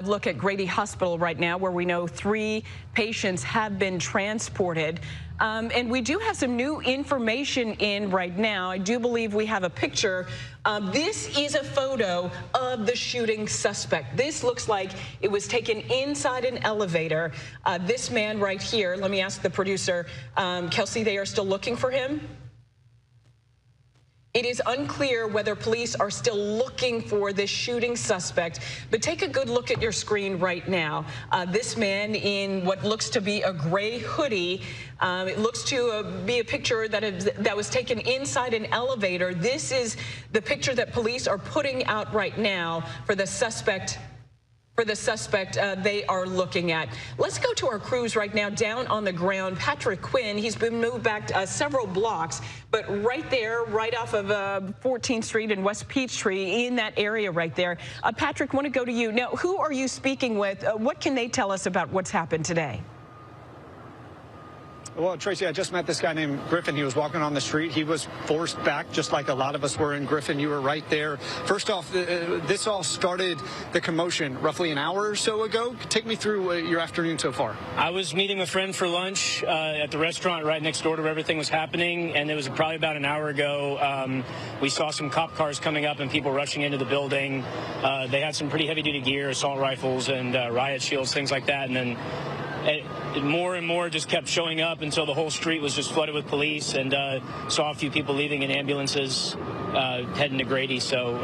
Look at Grady Hospital right now, where we know 3 patients have been transported. And we do have some new information in right now. I do believe we have a picture. This is a photo of the shooting suspect. This looks like it was taken inside an elevator. This man right here, let me ask the producer, Kelsey, they are still looking for him? It is unclear whether police are still looking for this shooting suspect, but take a good look at your screen right now. This man in what looks to be a gray hoodie. It looks to be a picture that was taken inside an elevator. This is the picture that police are putting out right now for the suspect. They are looking at. Let's go to our crews right now down on the ground. Patrick Quinn, he's been moved back several blocks, but right there, right off of 14th Street and West Peachtree, in that area right there. Patrick, I want to go to you. Now, who are you speaking with? What can they tell us about what's happened today? Well, Tracy, I just met this guy named Griffin. He was walking on the street. He was forced back, just like a lot of us were in Griffin. You were right there. First off, this all started the commotion roughly an hour or so ago. Take me through your afternoon so far. I was meeting a friend for lunch at the restaurant right next door to where everything was happening, and it was probably about an hour ago. We saw some cop cars coming up and people rushing into the building. They had some pretty heavy-duty gear, assault rifles and riot shields, things like that, and then more and more just kept showing up until the whole street was just flooded with police, and saw a few people leaving in ambulances heading to Grady. So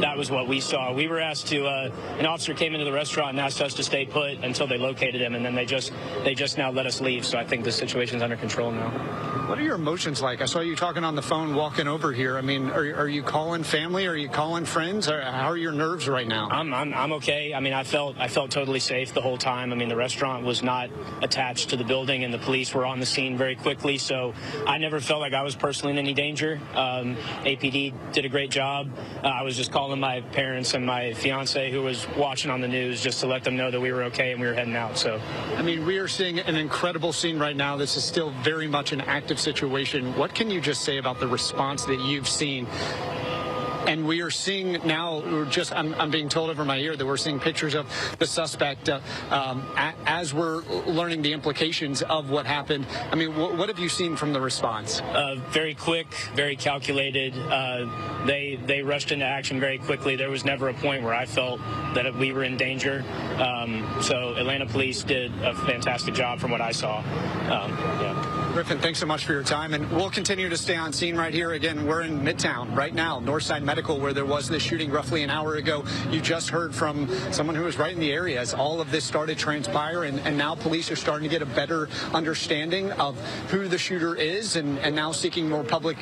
that was what we saw. We were asked to, an officer came into the restaurant and asked us to stay put until they located him, and then they just now let us leave. So I think the situation's under control now. What are your emotions like? I saw you talking on the phone walking over here. I mean, are you calling family? Are you calling friends? How are your nerves right now? I'm okay. I mean, I felt totally safe the whole time. I mean, the restaurant was not attached to the building, and the police were on the scene very quickly, so I never felt like I was personally in any danger. APD did a great job. I was just calling my parents and my fiance, who was watching on the news, just to let them know that we were okay and we were heading out. So, I mean, we are seeing an incredible scene right now. This is still very much an active situation. What can you just say about the response that you've seen? And we are seeing now, I'm being told over my ear that we're seeing pictures of the suspect as we're learning the implications of what happened. I mean, what have you seen from the response? Very quick, very calculated. They rushed into action very quickly. There was never a point where I felt that we were in danger. So Atlanta police did a fantastic job from what I saw. Yeah. Griffin, thanks so much for your time, and we'll continue to stay on scene right here. Again, we're in Midtown right now, Northside Medical, where there was this shooting roughly an hour ago. You just heard from someone who was right in the area as all of this started to transpire, and now police are starting to get a better understanding of who the shooter is, and now seeking more public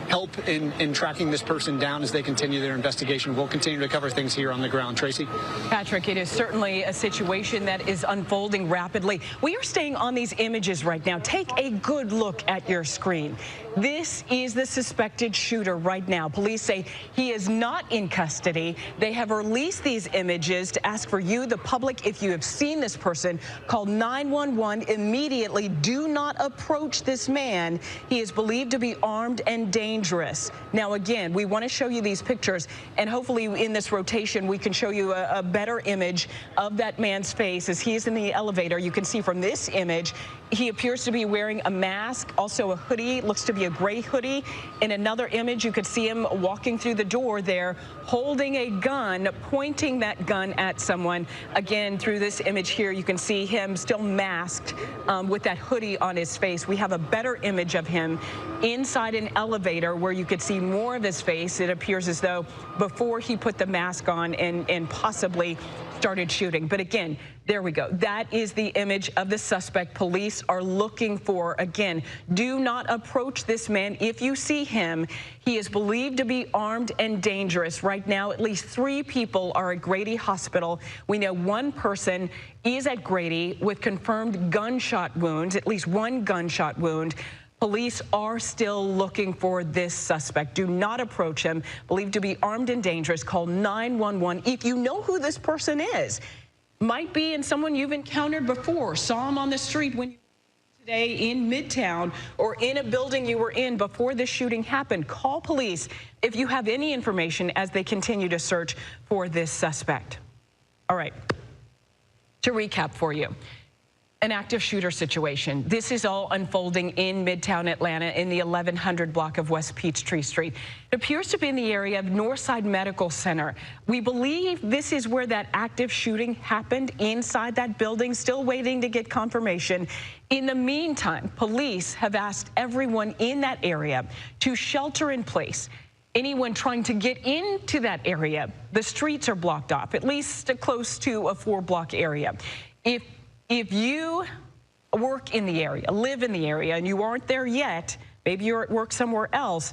help in tracking this person down as they continue their investigation. We'll continue to cover things here on the ground. Tracy? Patrick, it is certainly a situation that is unfolding rapidly. We are staying on these images right now. Take a good look at your screen. This is the suspected shooter right now. Police say he is not in custody. They have released these images to ask for you, the public, if you have seen this person, call 911 immediately. Do not approach this man. He is believed to be armed and dangerous. Now, again, we want to show you these pictures, and hopefully in this rotation we can show you a better image of that man's face as he is in the elevator. You can see from this image he appears to be wearing a mask, also a hoodie, looks to be a gray hoodie. In another image, you could see him walking through the door there, holding a gun, pointing that gun at someone. Again, through this image here, you can see him still masked with that hoodie on his face. We have a better image of him inside an elevator where you could see more of his face. It appears as though before he put the mask on and possibly started shooting. But again, there we go. That is the image of the suspect police are looking for. Again, do not approach this man if you see him. He is believed to be armed and dangerous. Right now, at least 3 people are at Grady Hospital. We know 1 person is at Grady with confirmed gunshot wounds, at least 1 gunshot wound. Police are still looking for this suspect. Do not approach him. Believed to be armed and dangerous. Call 911 if you know who this person is. Might be in someone you've encountered before, saw him on the street when you were today in Midtown or in a building you were in before this shooting happened. Call police if you have any information as they continue to search for this suspect. All right. To recap for you, an active shooter situation. This is all unfolding in Midtown Atlanta in the 1100 block of West Peachtree Street. It appears to be in the area of Northside Medical Center. We believe this is where that active shooting happened, inside that building, still waiting to get confirmation. In the meantime, police have asked everyone in that area to shelter in place. Anyone trying to get into that area, the streets are blocked off, at least close to a 4-block area. If you work in the area, live in the area, and you aren't there yet, maybe you're at work somewhere else,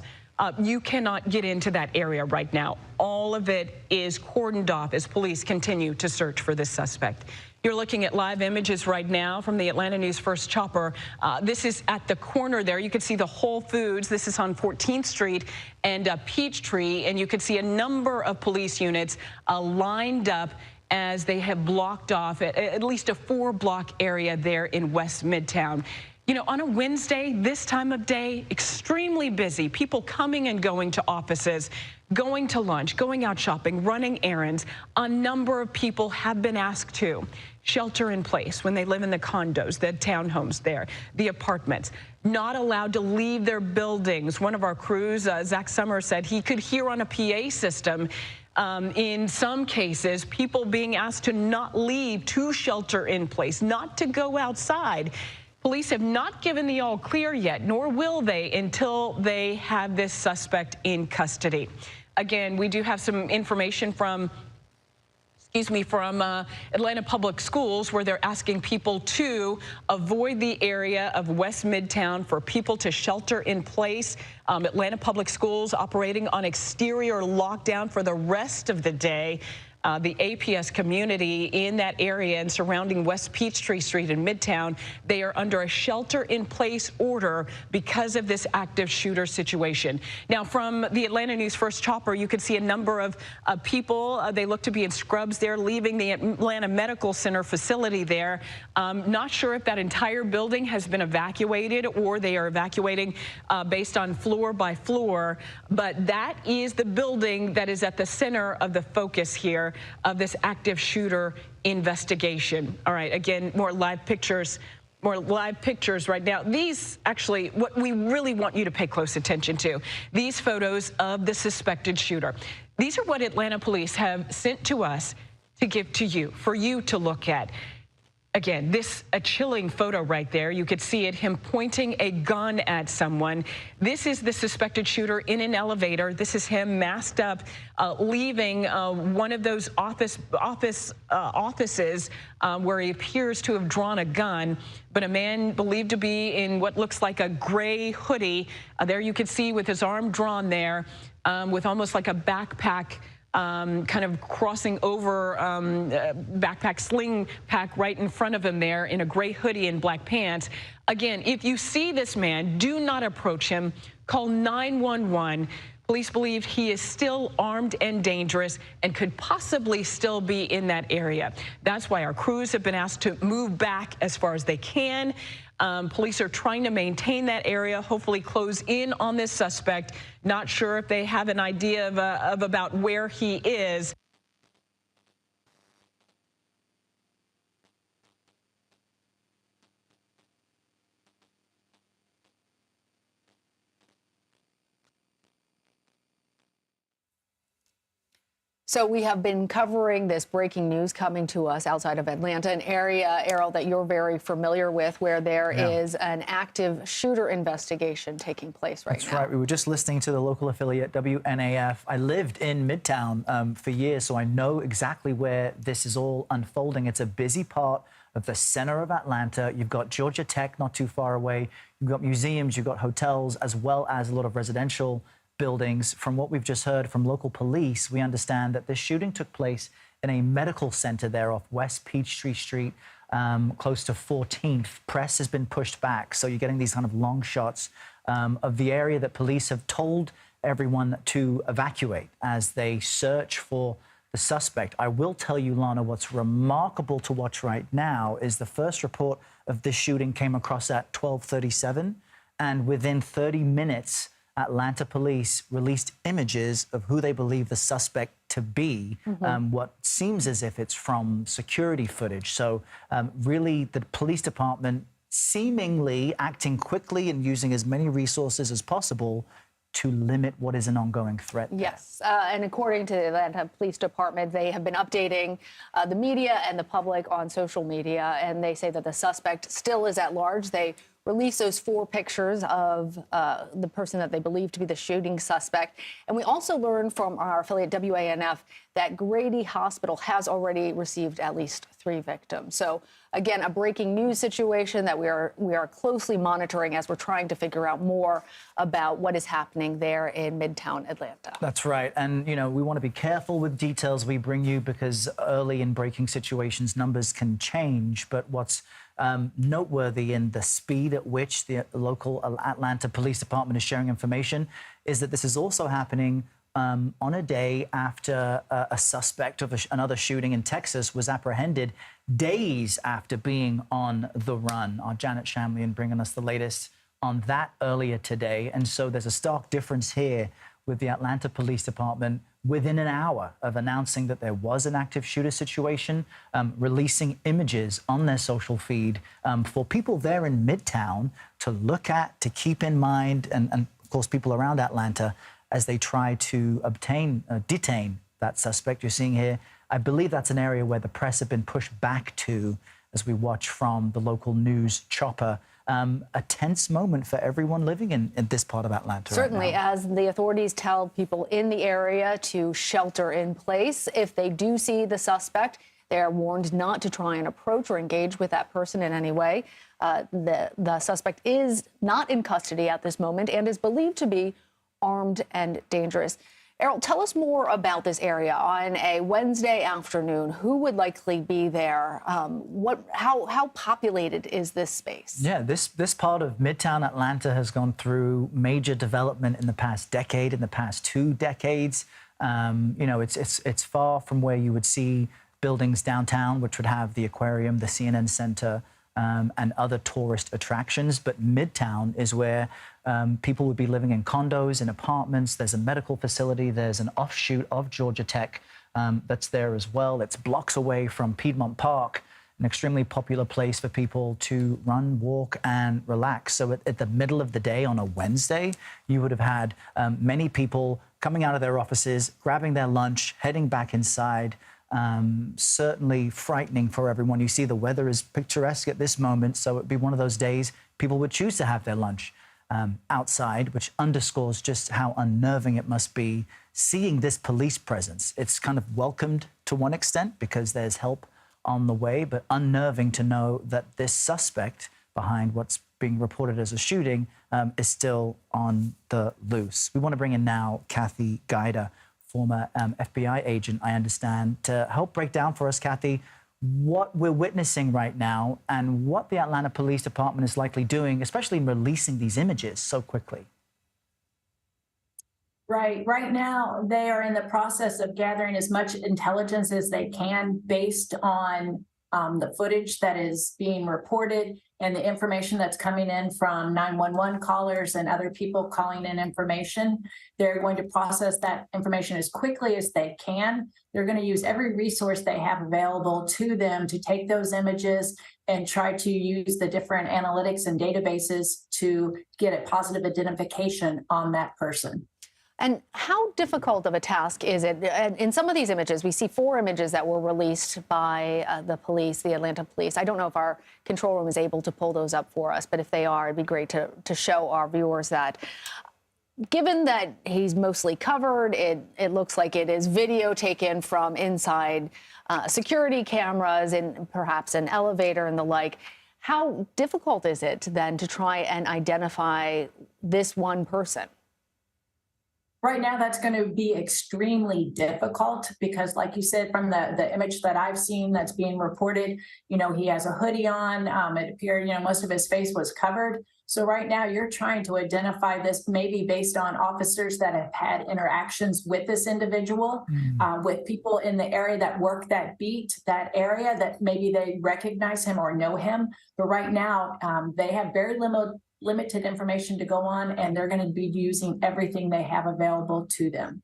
you cannot get into that area right now. All of it is cordoned off as police continue to search for this suspect. You're looking at live images right now from the Atlanta News First Chopper. This is at the corner there. You can see the Whole Foods. This is on 14th Street and Peachtree, and you can see a number of police units lined up as they have blocked off at least a 4-block area there in West Midtown. You know, on a Wednesday, this time of day, extremely busy. People coming and going to offices, going to lunch, going out shopping, running errands. A number of people have been asked to shelter in place when they live in the condos, the townhomes there, the apartments, not allowed to leave their buildings. One of our crews, Zach Summers, said he could hear on a PA system in some cases, people being asked to not leave, to shelter in place, not to go outside. Police have not given the all clear yet, nor will they until they have this suspect in custody. Again, we do have some information from Atlanta Public Schools, where they're asking people to avoid the area of West Midtown for people to shelter in place. Atlanta Public Schools operating on exterior lockdown for the rest of the day. The APS community in that area and surrounding West Peachtree Street in Midtown, they are under a shelter-in-place order because of this active shooter situation. Now, from the Atlanta News First Chopper, you could see a number of people. They look to be in scrubs there, leaving the Atlanta Medical Center facility there. Not sure if that entire building has been evacuated or they are evacuating based on floor by floor, but that is the building that is at the center of the focus here of this active shooter investigation. All right, again, more live pictures right now. These, actually, what we really want you to pay close attention to, these photos of the suspected shooter. These are what Atlanta police have sent to us to give to you, for you to look at. Again, a chilling photo right there. You could see it, him pointing a gun at someone. This is the suspected shooter in an elevator. This is him masked up, leaving one of those offices where he appears to have drawn a gun. But a man believed to be in what looks like a gray hoodie. There you can see with his arm drawn there, with almost like a backpack, kind of crossing over, backpack, sling pack right in front of him there in a gray hoodie and black pants. Again, if you see this man, do not approach him. Call 911. Police believe he is still armed and dangerous and could possibly still be in that area. That's why our crews have been asked to move back as far as they can. Police are trying to maintain that area, hopefully close in on this suspect. Not sure if they have an idea of about where he is. So we have been covering this breaking news coming to us outside of Atlanta, an area, Errol, that you're very familiar with, where there is an active shooter investigation taking place right now. That's right. We were just listening to the local affiliate, WNAF. I lived in Midtown for years, so I know exactly where this is all unfolding. It's a busy part of the center of Atlanta. You've got Georgia Tech not too far away. You've got museums, you've got hotels, as well as a lot of residential buildings. From what we've just heard from local police, we understand that this shooting took place in a medical center there off West Peachtree Street, close to 14th. Press has been pushed back, so you're getting these kind of long shots of the area that police have told everyone to evacuate as they search for the suspect. I will tell you, Lana, what's remarkable to watch right now is the first report of this shooting came across at 12:37, and within 30 minutes Atlanta police released images of who they believe the suspect to be, what seems as if it's from security footage. So really the police department seemingly acting quickly and using as many resources as possible to limit what is an ongoing threat. Yes, and according to the Atlanta Police Department, they have been updating the media and the public on social media, and they say that the suspect still is at large. They released those 4 pictures of the person that they believe to be the shooting suspect. And we also learned from our affiliate WANF that Grady Hospital has already received at least 3 victims. So again, a breaking news situation that we are closely monitoring as we're trying to figure out more about what is happening there in Midtown Atlanta. That's right. And, you know, we want to be careful with details we bring you because early in breaking situations, numbers can change. But what's noteworthy in the speed at which the local Atlanta Police Department is sharing information is that this is also happening on a day after a suspect of another shooting in Texas was apprehended, days after being on the run. Our Janet Shamlian bringing us the latest on that earlier today. And so there's a stark difference here with the Atlanta Police Department within an hour of announcing that there was an active shooter situation, releasing images on their social feed for people there in Midtown to look at, to keep in mind, and of course people around Atlanta as they try to detain that suspect. You're seeing here, I believe that's an area where the press have been pushed back to as we watch from the local news chopper. A tense moment for everyone living in this part of Atlanta. Certainly, right now. as the authorities tell people in the area to shelter in place. If they do see the suspect, they are warned not to try and approach or engage with that person in any way. The suspect is not in custody at this moment and is believed to be armed and dangerous. Errol, tell us more about this area on a Wednesday afternoon. Who would likely be there? How populated is this space? Yeah, this part of Midtown Atlanta has gone through major development in the past decade, in the past 2 decades. You know, it's far from where you would see buildings downtown, which would have the aquarium, the CNN Center, and other tourist attractions. But Midtown is where people would be living in condos, in apartments. There's a medical facility. There's an offshoot of Georgia Tech that's there as well. It's blocks away from Piedmont Park, an extremely popular place for people to run, walk, and relax. So at the middle of the day on a Wednesday, you would have had many people coming out of their offices, grabbing their lunch, heading back inside. Certainly frightening for everyone. You see the weather is picturesque at this moment, so it'd be one of those days people would choose to have their lunch outside, which underscores just how unnerving it must be seeing this police presence. It's kind of welcomed to one extent because there's help on the way, but unnerving to know that this suspect behind what's being reported as a shooting is still on the loose. We want to bring in now Kathy Guida, former FBI agent, I understand, to help break down for us, Kathy, what we're witnessing right now and what the Atlanta Police Department is likely doing, especially in releasing these images so quickly. Right. Right now, they are in the process of gathering as much intelligence as they can based on the footage that is being reported and the information that's coming in from 911 callers and other people calling in information. They're going to process that information as quickly as they can. They're going to use every resource they have available to them to take those images and try to use the different analytics and databases to get a positive identification on that person. And how difficult of a task is it? In some of these images, we see 4 images that were released by the police, the Atlanta police. I don't know if our control room is able to pull those up for us, but if they are, it'd be great to show our viewers that. Given that he's mostly covered, it looks like it is video taken from inside security cameras and perhaps an elevator and the like. How difficult is it then to try and identify this one person? Right now, that's going to be extremely difficult because, like you said, from the image that I've seen that's being reported, you know, he has a hoodie on. It appeared, you know, most of his face was covered. So right now you're trying to identify this maybe based on officers that have had interactions with this individual, with people in the area that work that beat, that area that maybe they recognize him or know him. But right now they have very limited information to go on, and they're going to be using everything they have available to them.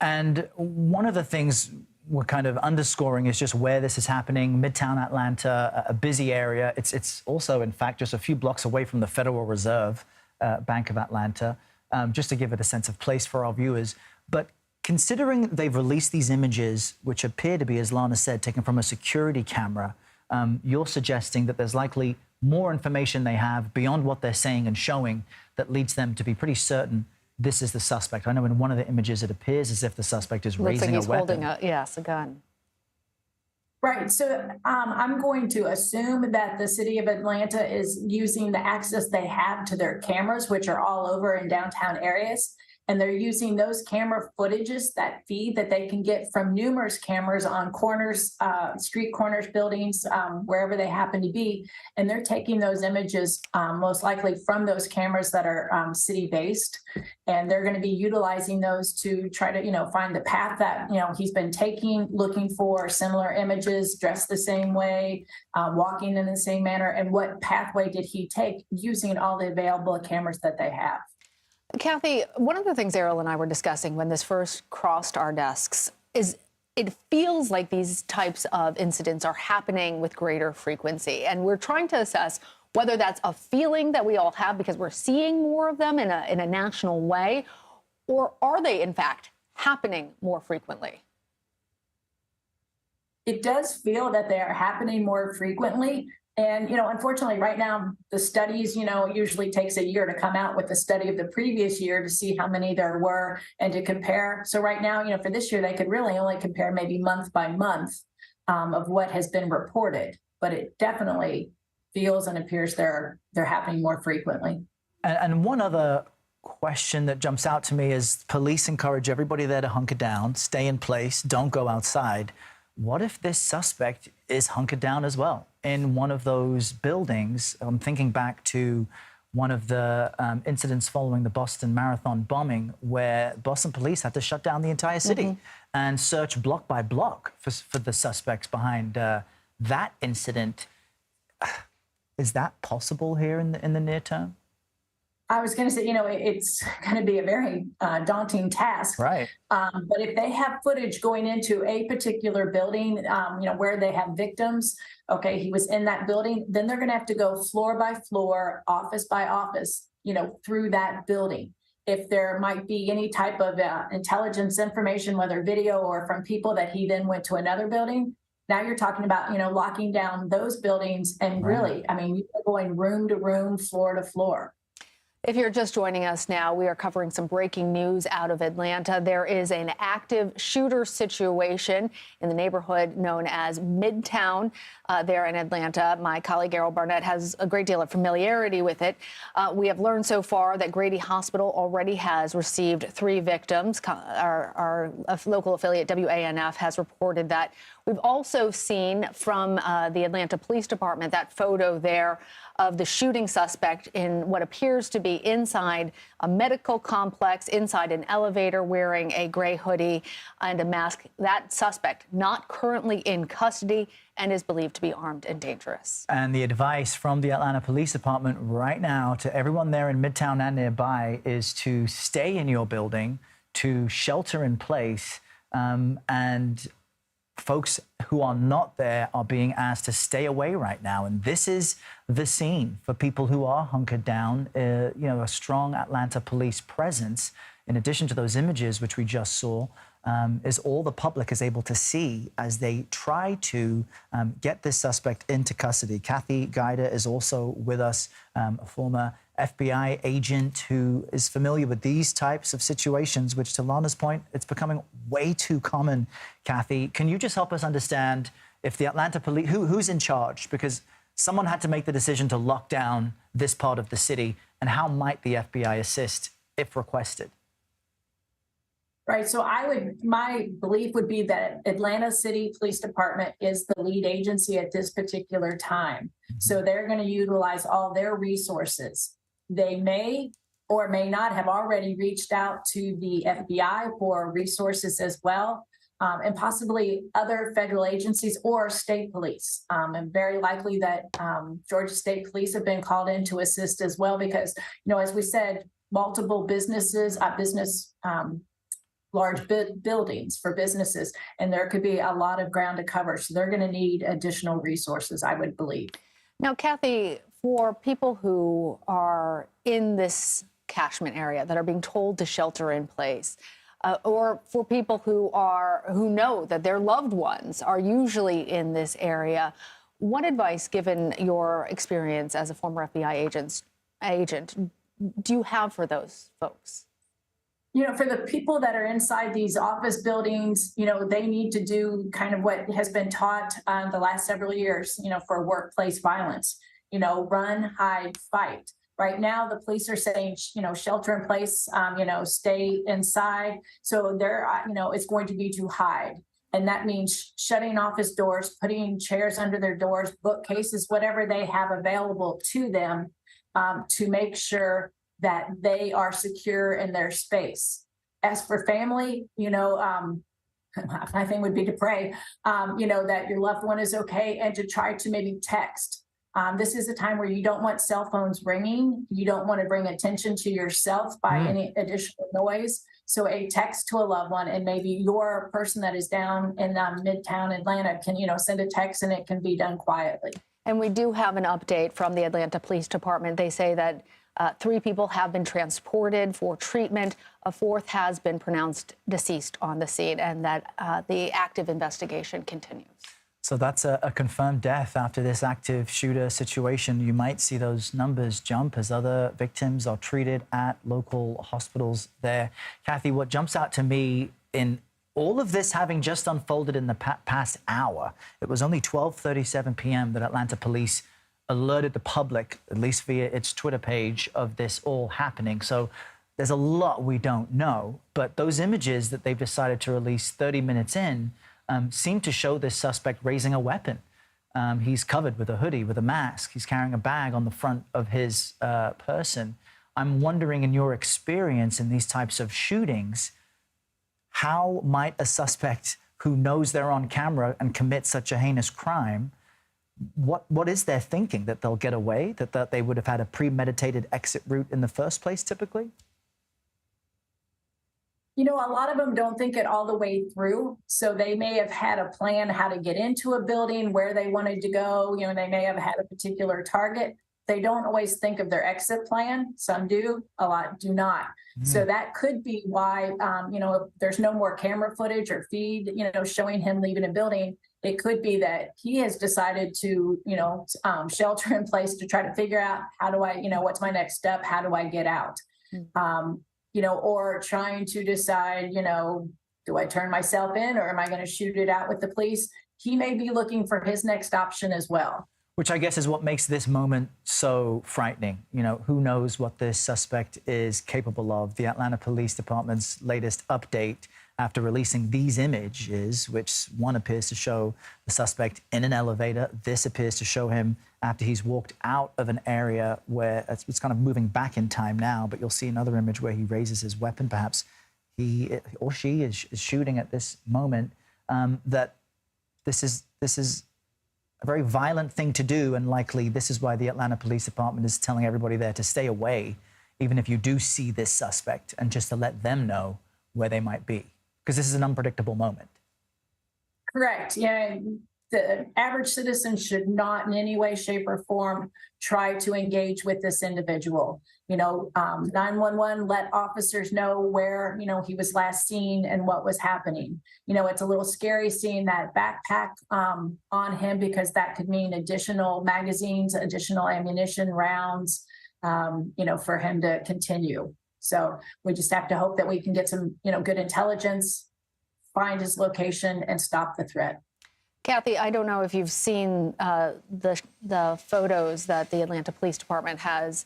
And one of the things we're kind of underscoring is just where this is happening. Midtown Atlanta, a busy area. It's also, in fact, just a few blocks away from the Federal Reserve Bank of Atlanta, just to give it a sense of place for our viewers. But considering they've released these images, which appear to be, as Lana said, taken from a security camera, you're suggesting that there's likely more information they have beyond what they're saying and showing that leads them to be pretty certain this is the suspect. I know in one of the images it appears as if the suspect is raising a weapon. Holding a gun. Right. So I'm going to assume that the city of Atlanta is using the access they have to their cameras, which are all over in downtown areas. And they're using those camera footages, that feed that they can get from numerous cameras on corners, street corners, buildings, wherever they happen to be. And they're taking those images most likely from those cameras that are city-based. And they're going to be utilizing those to try to, find the path that, he's been taking, looking for similar images, dressed the same way, walking in the same manner, and what pathway did he take using all the available cameras that they have. Kathy, one of the things Errol and I were discussing when this first crossed our desks is it feels like these types of incidents are happening with greater frequency. And we're trying to assess whether that's a feeling that we all have because we're seeing more of them in a national way, or are they, in fact, happening more frequently? It does feel that they are happening more frequently. And, unfortunately, right now, the studies, usually takes a year to come out with the study of the previous year to see how many there were and to compare. So right now, for this year, they could really only compare maybe month by month of what has been reported. But it definitely feels and appears they're happening more frequently. And one other question that jumps out to me is police encourage everybody there to hunker down, stay in place, don't go outside. What if this suspect is hunkered down as well in one of those buildings? I'm thinking back to one of the incidents following the Boston Marathon bombing, where Boston police had to shut down the entire city and search block by block for the suspects behind that incident. Is that possible here in the near term? I was going to say, it's going to be a very daunting task. Right. But if they have footage going into a particular building, where they have victims, okay, he was in that building, then they're going to have to go floor by floor, office by office, through that building. If there might be any type of intelligence information, whether video or from people that he then went to another building, now you're talking about, locking down those buildings. And really, you're going room to room, floor to floor. If you're just joining us now, we are covering some breaking news out of Atlanta. There is an active shooter situation in the neighborhood known as Midtown there in Atlanta. My colleague Errol Barnett has a great deal of familiarity with it. We have learned so far that Grady Hospital already has received 3 victims. Our local affiliate WANF has reported that. We've also seen from the Atlanta Police Department that photo there of the shooting suspect in what appears to be inside a medical complex, inside an elevator, wearing a gray hoodie and a mask. That suspect not currently in custody and is believed to be armed and dangerous. And the advice from the Atlanta Police Department right now to everyone there in Midtown and nearby is to stay in your building, to shelter in place, and folks who are not there are being asked to stay away right now. And this is the scene for people who are hunkered down. A strong Atlanta police presence, in addition to those images which we just saw, is all the public is able to see as they try to get this suspect into custody. Kathy Guida is also with us, a former FBI agent who is familiar with these types of situations, which, to Lana's point, it's becoming way too common. Kathy, can you just help us understand if the Atlanta police, who's in charge? Because someone had to make the decision to lock down this part of the city, and how might the FBI assist if requested? Right. So my belief would be that Atlanta City Police Department is the lead agency at this particular time. So they're going to utilize all their resources. They may or may not have already reached out to the FBI for resources as well. and possibly other federal agencies or state police. And very likely that Georgia State Police have been called in to assist as well, because, as we said, multiple businesses, large buildings for businesses, and there could be a lot of ground to cover. So they're going to need additional resources, I would believe. Now, Kathy, for people who are in this catchment area that are being told to shelter in place, or for people who know that their loved ones are usually in this area, what advice, given your experience as a former FBI agent, do you have for those folks? For the people that are inside these office buildings, they need to do kind of what has been taught the last several years, for workplace violence, run, hide, fight. Right now, the police are saying, shelter in place, stay inside. So it's going to be to hide. And that means shutting office doors, putting chairs under their doors, bookcases, whatever they have available to them, to make sure that they are secure in their space. As for family, my thing would be to pray, that your loved one is okay, and to try to maybe text. This is a time where you don't want cell phones ringing. You don't want to bring attention to yourself by any additional noise. So a text to a loved one, and maybe your person that is down in Midtown Atlanta can, send a text, and it can be done quietly. And we do have an update from the Atlanta Police Department. They say that 3 people have been transported for treatment. A 4th has been pronounced deceased on the scene, and that the active investigation continues. So that's a confirmed death after this active shooter situation. You might see those numbers jump as other victims are treated at local hospitals there. Kathy, what jumps out to me in all of this having just unfolded in the past hour, it was only 12:37 p.m. that Atlanta police alerted the public, at least via its Twitter page, of this all happening. So there's a lot we don't know, but those images that they've decided to release 30 minutes in seem to show this suspect raising a weapon. He's covered with a hoodie, with a mask. He's carrying a bag on the front of his person. I'm wondering, in your experience in these types of shootings, how might a suspect who knows they're on camera and commit such a heinous crime, what is their thinking? That they'll get away? That they would have had a premeditated exit route in the first place, typically? A lot of them don't think it all the way through. So they may have had a plan how to get into a building, where they wanted to go. They may have had a particular target. They don't always think of their exit plan. Some do, a lot do not. So that could be why, if there's no more camera footage or feed, showing him leaving a building. It could be that he has decided to, shelter in place to try to figure out, how do I, what's my next step? How do I get out? Or trying to decide, do I turn myself in, or am I going to shoot it out with the police? He may be looking for his next option as well. Which I guess is what makes this moment so frightening. Who knows what this suspect is capable of? The Atlanta Police Department's latest update after releasing these images, which one appears to show the suspect in an elevator. This appears to show him after he's walked out of an area where it's kind of moving back in time now, but you'll see another image where he raises his weapon. Perhaps he or she is shooting at this moment. That this is a very violent thing to do, and likely this is why the Atlanta Police Department is telling everybody there to stay away, even if you do see this suspect, and just to let them know where they might be, because this is an unpredictable moment. Correct. Yeah. The average citizen should not in any way, shape, or form try to engage with this individual. 911 let officers know where, he was last seen and what was happening. It's a little scary seeing that backpack on him, because that could mean additional magazines, additional ammunition, rounds, for him to continue. So we just have to hope that we can get some, good intelligence, find his location, and stop the threat. Kathy, I don't know if you've seen the photos that the Atlanta Police Department has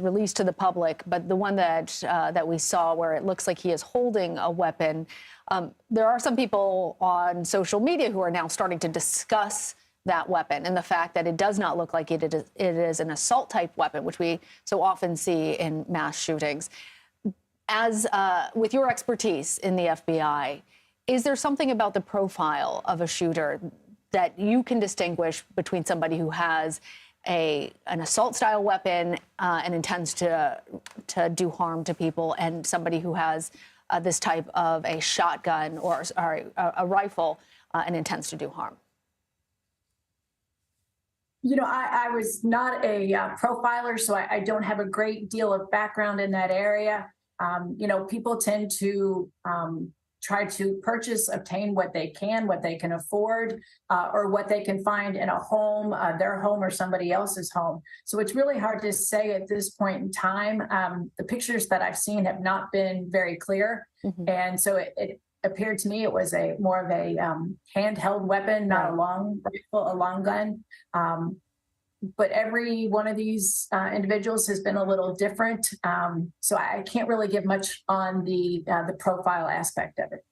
released to the public, but the one that we saw where it looks like he is holding a weapon, there are some people on social media who are now starting to discuss that weapon and the fact that it does not look like it is an assault-type weapon, which we so often see in mass shootings. As with your expertise in the FBI, Is there something about the profile of a shooter that you can distinguish between somebody who has an assault-style weapon and intends to do harm to people, and somebody who has this type of a shotgun or a rifle and intends to do harm? You know, I was not a profiler, so I don't have a great deal of background in that area. You know, people tend to try to obtain what they can afford, or what they can find in a home, their home or somebody else's home. So it's really hard to say at this point in time. The pictures that I've seen have not been very clear. And so it appeared to me it was more of a handheld weapon, not a long rifle, a long gun. But every one of these individuals has been a little different. So I can't really give much on the profile aspect of it.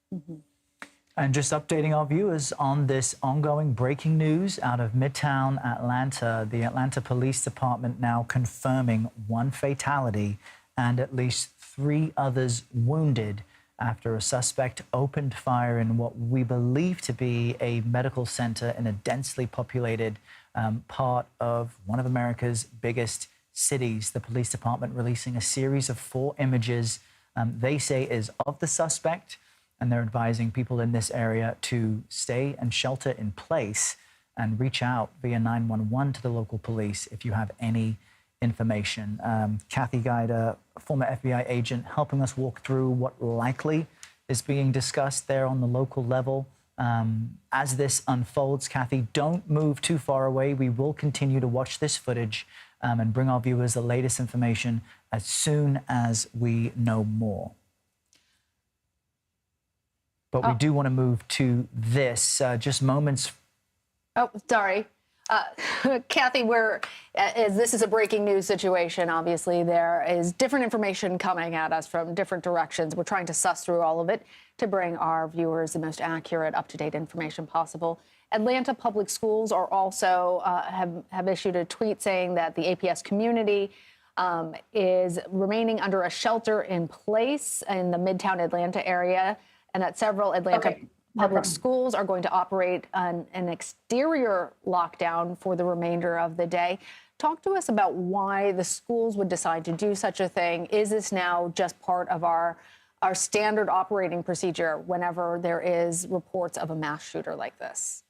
And just updating our viewers on this ongoing breaking news out of Midtown Atlanta. The Atlanta Police Department now confirming 1 fatality and at least 3 others wounded after a suspect opened fire in what we believe to be a medical center in a densely populated part of one of America's biggest cities. The police department releasing a series of 4 images they say is of the suspect, and they're advising people in this area to stay and shelter in place and reach out via 911 to the local police if you have any information. Kathy Guida, a former FBI agent, helping us walk through what likely is being discussed there on the local level. As this unfolds, Kathy, don't move too far away. We will continue to watch this footage and bring our viewers the latest information as soon as we know more. But we do want to move to this, just moments. Oh, sorry. Kathy, this is a breaking news situation. Obviously, there is different information coming at us from different directions. We're trying to suss through all of it to bring our viewers the most accurate, up-to-date information possible. Atlanta Public Schools are also have issued a tweet saying that the APS community is remaining under a shelter in place in the Midtown Atlanta area, and that several Atlanta public schools are going to operate an exterior lockdown for the remainder of the day. Talk to us about why the schools would decide to do such a thing. Is this now just part of our standard operating procedure whenever there is reports of a mass shooter like this?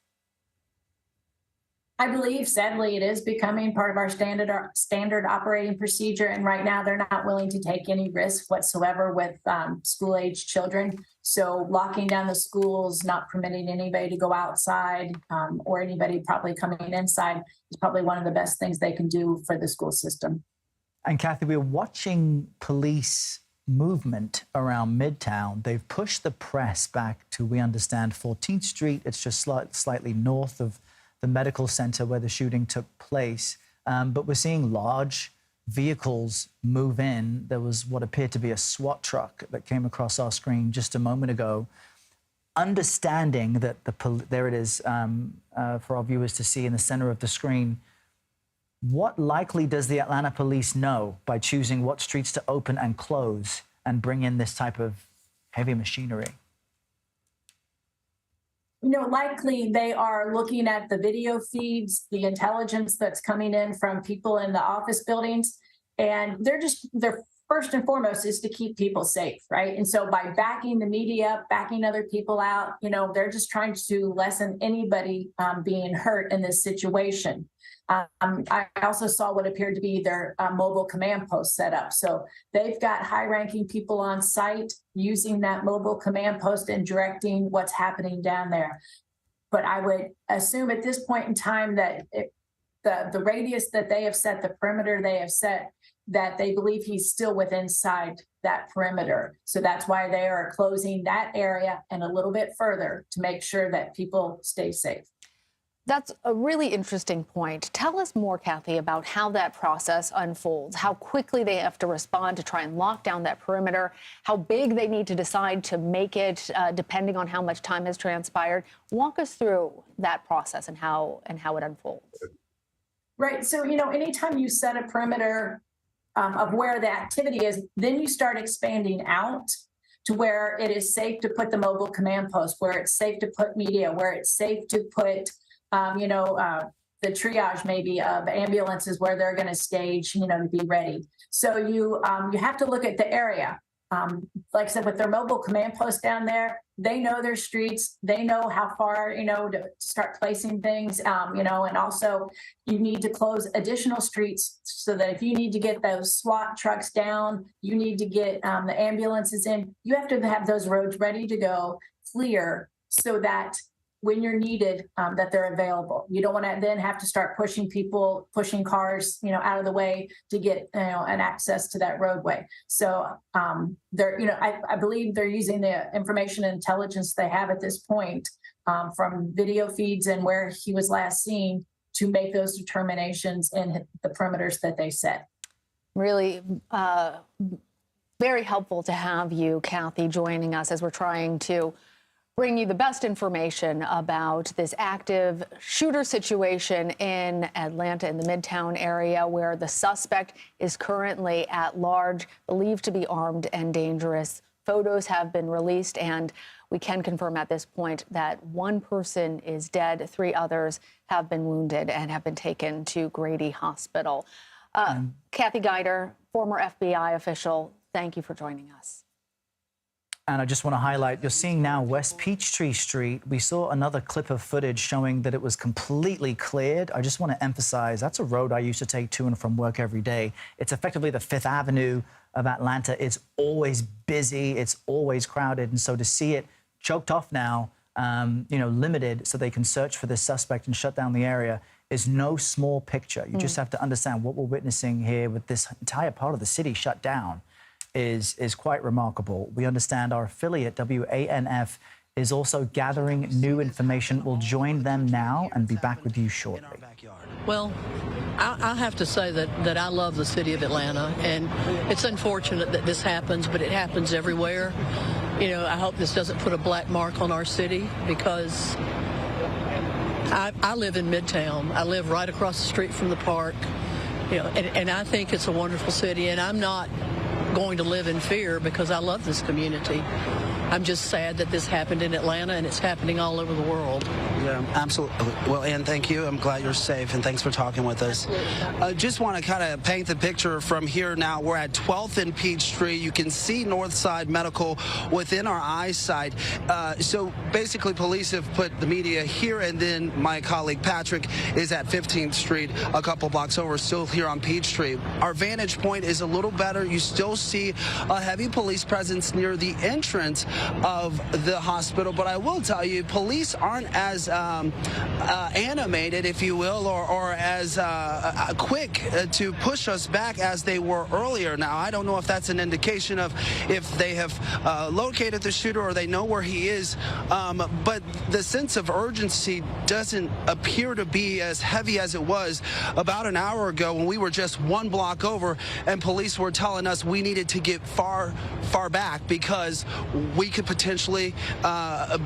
I believe, sadly, it is becoming part of our standard operating procedure. And right now, they're not willing to take any risk whatsoever with school-age children. So locking down the schools, not permitting anybody to go outside or anybody probably coming inside is probably one of the best things they can do for the school system. And Kathy, we're watching police movement around Midtown. They've pushed the press back to, we understand, 14th Street. It's just slightly north of the medical center where the shooting took place. But we're seeing large vehicles move in. There was what appeared to be a SWAT truck that came across our screen just a moment ago. Understanding that there it is for our viewers to see in the center of the screen, what likely does the Atlanta police know by choosing what streets to open and close and bring in this type of heavy machinery? You know, likely they are looking at the video feeds, the intelligence that's coming in from people in the office buildings, and their first and foremost is to keep people safe, right? And so by backing the media up, backing other people out, you know, they're just trying to lessen anybody being hurt in this situation. I also saw what appeared to be their mobile command post set up. So they've got high-ranking people on site using that mobile command post and directing what's happening down there. But I would assume at this point in time that the radius that they have set, the perimeter they have set, that they believe he's still within inside that perimeter. So that's why they are closing that area and a little bit further to make sure that people stay safe. That's a really interesting point. Tell us more, Kathy, about how that process unfolds, how quickly they have to respond to try and lock down that perimeter, how big they need to decide to make it, depending on how much time has transpired. Walk us through that process and how it unfolds. Right. So, you know, anytime you set a perimeter of where the activity is, then you start expanding out. to where it is safe to put the mobile command post, where it's safe to put media, where it's safe to put, the triage maybe of ambulances where they're going to stage, to be ready. So you have to look at the area. Like I said, with their mobile command post down there, they know their streets. They know how far, to start placing things, and also you need to close additional streets so that if you need to get those SWAT trucks down, you need to get the ambulances in, you have to have those roads ready to go, clear, so that when you're needed, that they're available. You don't want to then have to start pushing cars, out of the way to get, an access to that roadway. So I believe they're using the information and intelligence they have at this point from video feeds and where he was last seen to make those determinations in the perimeters that they set. Really very helpful to have you, Kathy, joining us as we're trying to bring you the best information about this active shooter situation in Atlanta, in the Midtown area, where the suspect is currently at large, believed to be armed and dangerous. Photos have been released, and we can confirm at this point that one person is dead. 3 others have been wounded and have been taken to Grady Hospital. Kathy Guider, former FBI official, thank you for joining us. And I just want to highlight, you're seeing now West Peachtree Street. We saw another clip of footage showing that it was completely cleared. I just want to emphasize, that's a road I used to take to and from work every day. It's effectively the 5th Avenue of Atlanta. It's always busy. It's always crowded. And so to see it choked off now, limited so they can search for this suspect and shut down the area is no small picture. You just have to understand what we're witnessing here with this entire part of the city shut down is quite remarkable. We understand our affiliate, WANF, is also gathering new information. We'll join them now and be back with you shortly. Well, I have to say that I love the city of Atlanta, and it's unfortunate that this happens, but it happens everywhere. I hope this doesn't put a black mark on our city, because I live in Midtown. I live right across the street from the park, and I think it's a wonderful city, and I'm not going to live in fear because I love this community. I'm just sad that this happened in Atlanta, and it's happening all over the world. Yeah, absolutely. Well, Ann, thank you. I'm glad you're safe, and thanks for talking with us. Just want to kind of paint the picture from here now. We're at 12th and Peachtree. You can see Northside Medical within our eyesight. So basically, police have put the media here, and then my colleague Patrick is at 15th Street, a couple blocks over, still here on Peachtree. Our vantage point is a little better. You still see a heavy police presence near the entrance of the hospital, but I will tell you, police aren't as animated, if you will, or as quick to push us back as they were earlier. Now, I don't know if that's an indication of if they have located the shooter or they know where he is, but the sense of urgency doesn't appear to be as heavy as it was about an hour ago when we were just 1 block over and police were telling us we needed to get far back because we could potentially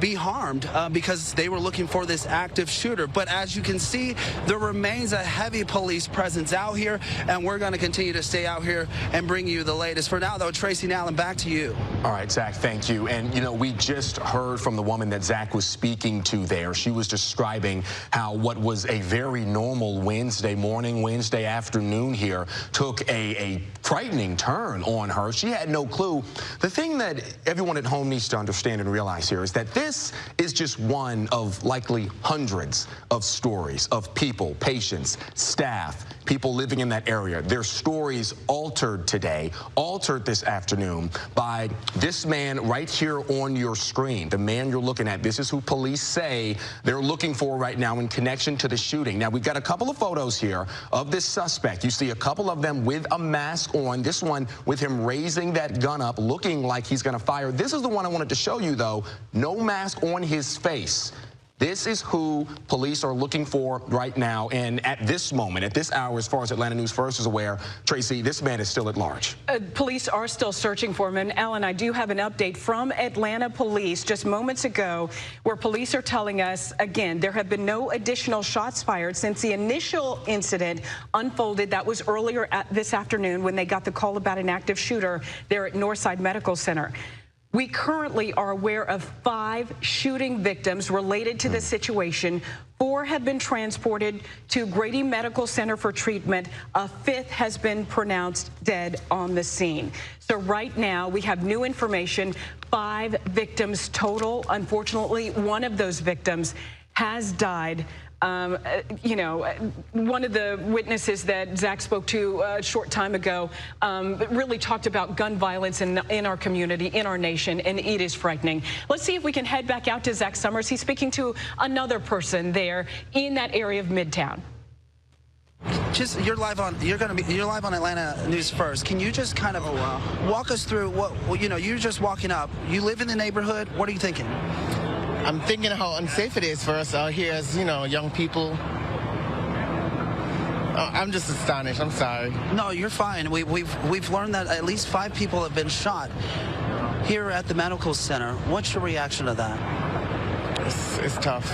be harmed because they were looking for this active shooter. But as you can see, there remains a heavy police presence out here, and we're going to continue to stay out here and bring you the latest. For now, though, Tracy and Allen, back to you. All right, Zach, thank you. And, we just heard from the woman that Zach was speaking to there. She was describing how what was a very normal Wednesday morning, Wednesday afternoon here took a frightening turn on her. She had no clue. The thing that everyone at home needs to understand and realize here is that this is just one of likely hundreds of stories of people, patients, staff, people living in that area. Their stories altered today, altered this afternoon by this man right here on your screen. The man you're looking at, this is who police say they're looking for right now in connection to the shooting. Now, we've got a couple of photos here of this suspect. You see a couple of them with a mask on. This one with him raising that gun up, looking like he's going to fire. This is the one I wanted to show you, though. No mask on his face. This is who police are looking for right now. And at this moment, at this hour, as far as Atlanta News First is aware, Tracy, this man is still at large. Police are still searching for him. And Alan, I do have an update from Atlanta police just moments ago where police are telling us, again, there have been no additional shots fired since the initial incident unfolded. That was earlier this afternoon when they got the call about an active shooter there at Northside Medical Center. We currently are aware of 5 shooting victims related to this situation. 4 have been transported to Grady Medical Center for treatment. A 5th has been pronounced dead on the scene. So right now we have new information, 5 victims total. Unfortunately, one of those victims has died. You know, one of the witnesses that Zach spoke to a short time ago really talked about gun violence in our community, in our nation, and it is frightening. Let's see if we can head back out to Zach Summers. He's speaking to another person there in that area of Midtown. Just you're live on Atlanta News First. Can you just kind of walk us through what you're just walking up. You live in the neighborhood. What are you thinking? I'm thinking how unsafe it is for us out here as, young people. I'm just astonished. I'm sorry. No, you're fine. We've learned that at least 5 people have been shot here at the medical center. What's your reaction to that? It's tough.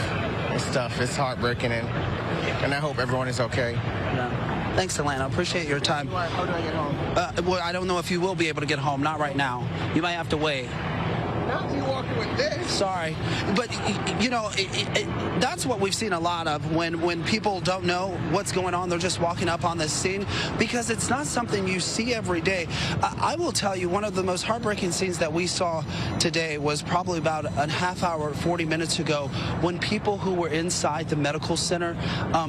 It's tough. It's heartbreaking, and I hope everyone is okay. Yeah. Thanks, Atlanta. Appreciate your time. How do I get home? Well, I don't know if you will be able to get home. Not right now. You might have to wait. Not you walking with this. Sorry, but that's what we've seen a lot of when people don't know what's going on. They're just walking up on the scene because it's not something you see every day. I will tell you, one of the most heartbreaking scenes that we saw today was probably about a half hour, 40 minutes ago, when people who were inside the medical center,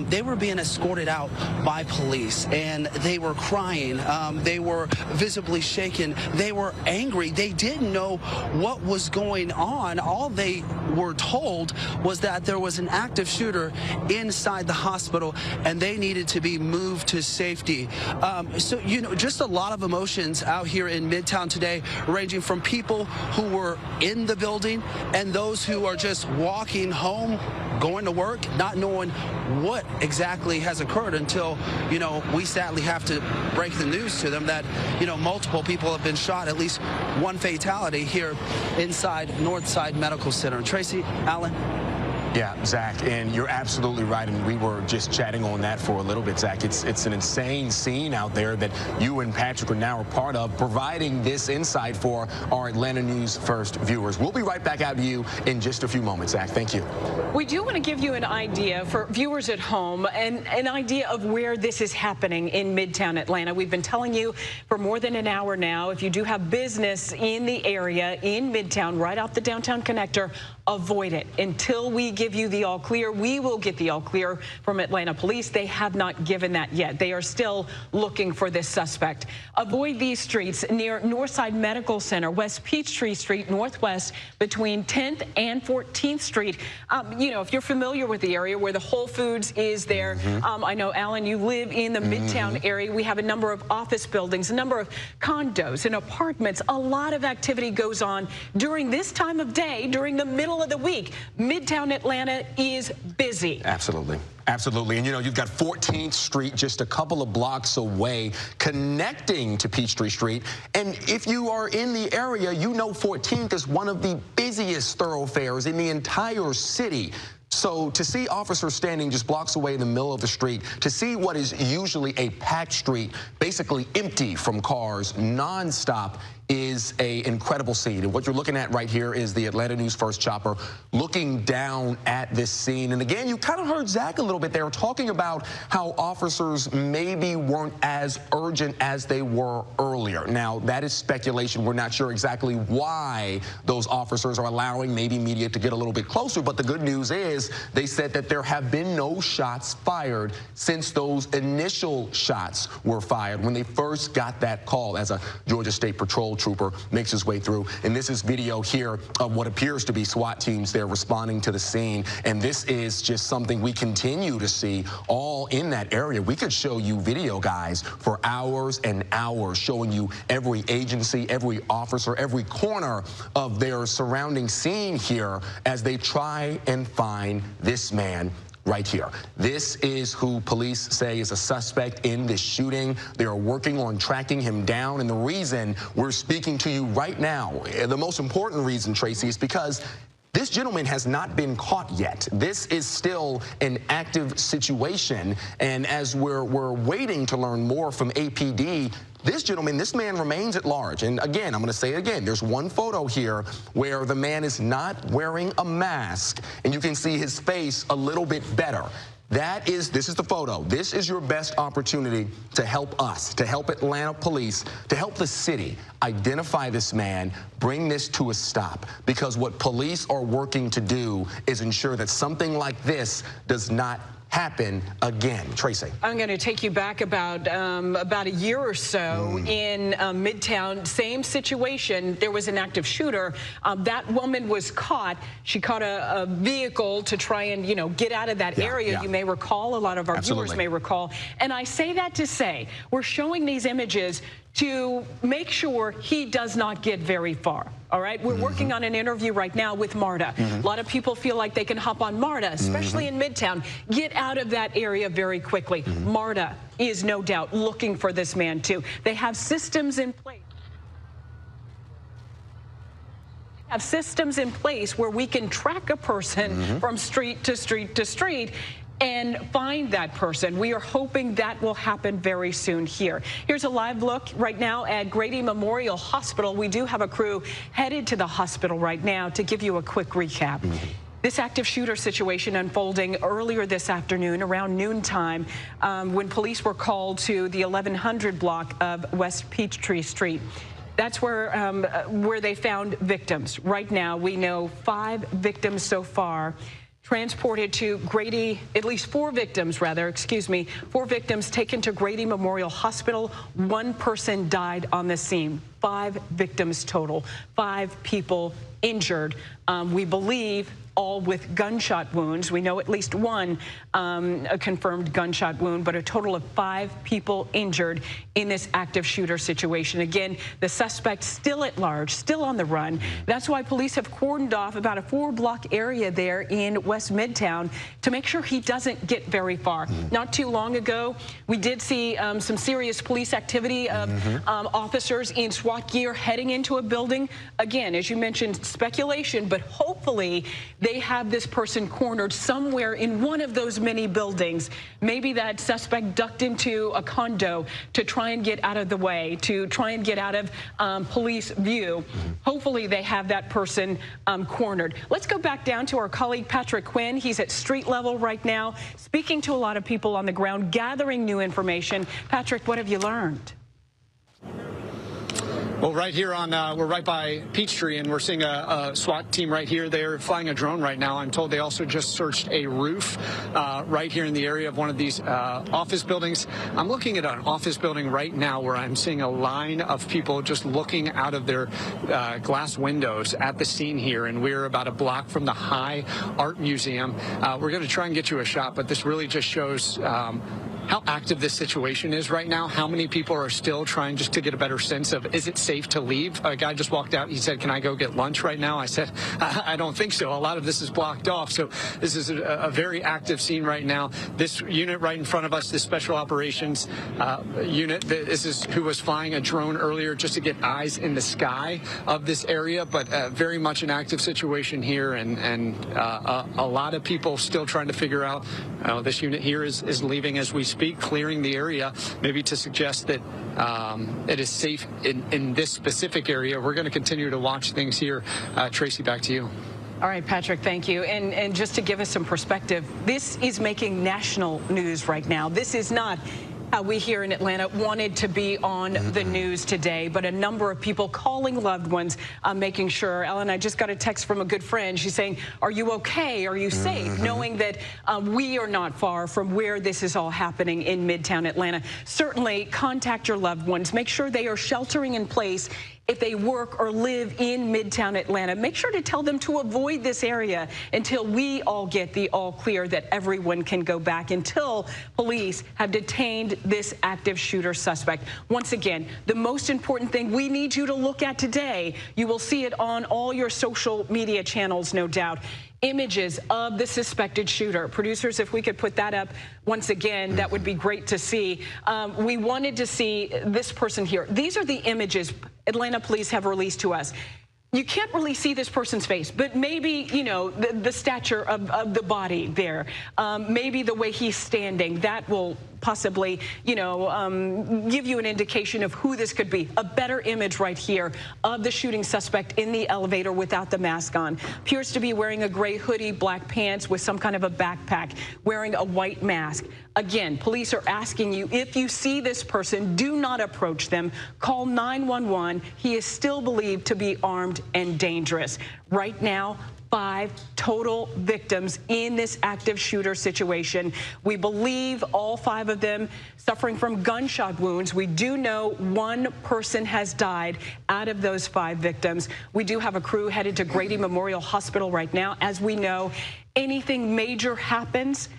they were being escorted out by police, and they were crying. They were visibly shaken. They were angry. They didn't know what was going on. All they were told was that there was an active shooter inside the hospital and they needed to be moved to safety. So, just a lot of emotions out here in Midtown today, ranging from people who were in the building and those who are just walking home, going to work, not knowing what exactly has occurred until, we sadly have to break the news to them that, multiple people have been shot, at least one fatality here inside Northside Medical Center. Tracy, Allen. Yeah, Zach, and you're absolutely right, and we were just chatting on that for a little bit, Zach. It's an insane scene out there that you and Patrick are now a part of, providing this insight for our Atlanta News First viewers. We'll be right back out to you in just a few moments, Zach. Thank you. We do want to give you an idea for viewers at home, and an idea of where this is happening in Midtown Atlanta. We've been telling you for more than an hour now, if you do have business in the area, in Midtown, right off the downtown connector, avoid it. Until we give you the all clear, we will get the all clear from Atlanta Police. They have not given that yet. They are still looking for this suspect. Avoid these streets near Northside Medical Center, West Peachtree Street, Northwest, between 10th and 14th Street. If you're familiar with the area where the Whole Foods is there, I know, Alan, you live in the Midtown area. We have a number of office buildings, a number of condos and apartments. A lot of activity goes on during this time of day, during the middle of the week. Midtown Atlanta is busy. Absolutely. Absolutely. And you've got 14th Street just a couple of blocks away, connecting to Peachtree Street. And if you are in the area, 14th is one of the busiest thoroughfares in the entire city. So to see officers standing just blocks away in the middle of the street, to see what is usually a packed street, basically empty from cars, nonstop, is an incredible scene. And what you're looking at right here is the Atlanta News First chopper looking down at this scene. And again, you kind of heard Zach a little bit there talking about how officers maybe weren't as urgent as they were earlier. Now, that is speculation. We're not sure exactly why those officers are allowing maybe media to get a little bit closer. But the good news is they said that there have been no shots fired since those initial shots were fired when they first got that call, as a Georgia State Patrol trooper makes his way through. And this is video here of what appears to be SWAT teams there responding to the scene. And this is just something we continue to see all in that area. We could show you video, guys, for hours and hours, showing you every agency, every officer, every corner of their surrounding scene here as they try and find this man right here. This is who police say is a suspect in this shooting. They are working on tracking him down. And the reason we're speaking to you right now, the most important reason, Tracy, is because This gentleman has not been caught yet. This is still an active situation. And as we're waiting to learn more from APD, this man remains at large. And again, I'm going to say it again, there's one photo here where the man is not wearing a mask, and you can see his face a little bit better. This is the photo. This is your best opportunity to help us, to help Atlanta police, to help the city identify this man, bring this to a stop. Because what police are working to do is ensure that something like this does not happen again. Tracy. I'm going to take you back about a year or so in Midtown. Same situation. There was an active shooter. That woman was caught. She caught a vehicle to try and, get out of that area. Yeah. You may recall, a lot of our viewers may recall. And I say that to say, we're showing these images to make sure he does not get very far. All right, we're working on an interview right now with MARTA. A lot of people feel like they can hop on MARTA, especially in Midtown. Get out of that area very quickly. MARTA is no doubt looking for this man too. They have systems in place. Where we can track a person from street to street to street and find that person. We are hoping that will happen very soon here. Here's a live look right now at Grady Memorial Hospital. We do have a crew headed to the hospital right now to give you a quick recap. This active shooter situation unfolding earlier this afternoon around noontime when police were called to the 1100 block of West Peachtree Street. That's where they found victims. Right now, we know 5 victims so far. Transported to Grady, at least 4 victims, rather, excuse me, 4 victims taken to Grady Memorial Hospital. 1 person died on the scene. 5 victims total, 5 people injured. We believe all with gunshot wounds. We know at least 1 a confirmed gunshot wound, but a total of 5 people injured in this active shooter situation. Again, the suspect still at large, still on the run. That's why police have cordoned off about a 4-block area there in West Midtown to make sure he doesn't get very far. Not too long ago, we did see some serious police activity of officers in SWAT gear heading into a building. Again, as you mentioned, speculation, but hopefully they have this person cornered somewhere in one of those many buildings. Maybe that suspect ducked into a condo to try and get out of the way, to try and get out of police view. Hopefully they have that person cornered. Let's go back down to our colleague Patrick Quinn. He's at street level right now, speaking to a lot of people on the ground, gathering new information. Patrick, what have you learned? Well, right here we're right by Peachtree, and we're seeing a SWAT team right here. They're flying a drone right now. I'm told they also just searched a roof right here in the area of one of these office buildings. I'm looking at an office building right now where I'm seeing a line of people just looking out of their glass windows at the scene here, and we're about a block from the High Art Museum. We're going to try and get you a shot, but this really just shows how active this situation is right now, how many people are still trying just to get a better sense of, is it safe to leave? A guy just walked out. He said, can I go get lunch right now? I said, I don't think so. A lot of this is blocked off. So this is a very active scene right now. This unit right in front of us, this special operations unit, this is who was flying a drone earlier just to get eyes in the sky of this area, but very much an active situation here, and a lot of people still trying to figure out, this unit here is leaving as we speak, clearing the area, maybe to suggest that it is safe in this specific area. We're going to continue to watch things here. Tracy, back to you. All right, Patrick, thank you. And just to give us some perspective, this is making national news right now. This is not how we here in Atlanta wanted to be on the news today, but a number of people calling loved ones, making sure. Ellen, I just got a text from a good friend. She's saying, are you okay? Are you safe? Knowing that we are not far from where this is all happening in Midtown Atlanta. Certainly contact your loved ones. Make sure they are sheltering in place. If they work or live in Midtown Atlanta, make sure to tell them to avoid this area until we all get the all clear that everyone can go back, until police have detained this active shooter suspect. Once again, the most important thing we need you to look at today, you will see it on all your social media channels, no doubt, images of the suspected shooter. Producers, if we could put that up once again, that would be great to see. We wanted to see this person here. These are the images Atlanta police have released to us. you can't really see this person's face, but maybe, you know, the stature of the body there, maybe the way he's standing, that will possibly, you know, give you an indication of who this could be. A better image right here of the shooting suspect in the elevator without the mask on. Appears to be wearing a gray hoodie, black pants with some kind of a backpack, wearing a white mask. Again, police are asking you, if you see this person, do not approach them. Call 911. He is still believed to be armed and dangerous. Right now, 5 total victims in this active shooter situation. We believe all 5 of them suffering from gunshot wounds. We do know 1 person has died out of those 5 victims. We do have a crew headed to Grady Memorial Hospital right now. As we know, anything major happens,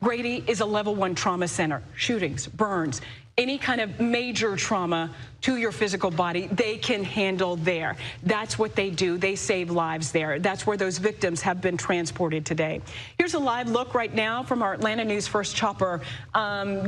Grady is a level 1 trauma center. Shootings, burns, any kind of major trauma to your physical body, they can handle there. That's what they do. They save lives there. That's where those victims have been transported today. Here's a live look right now from our Atlanta News First chopper,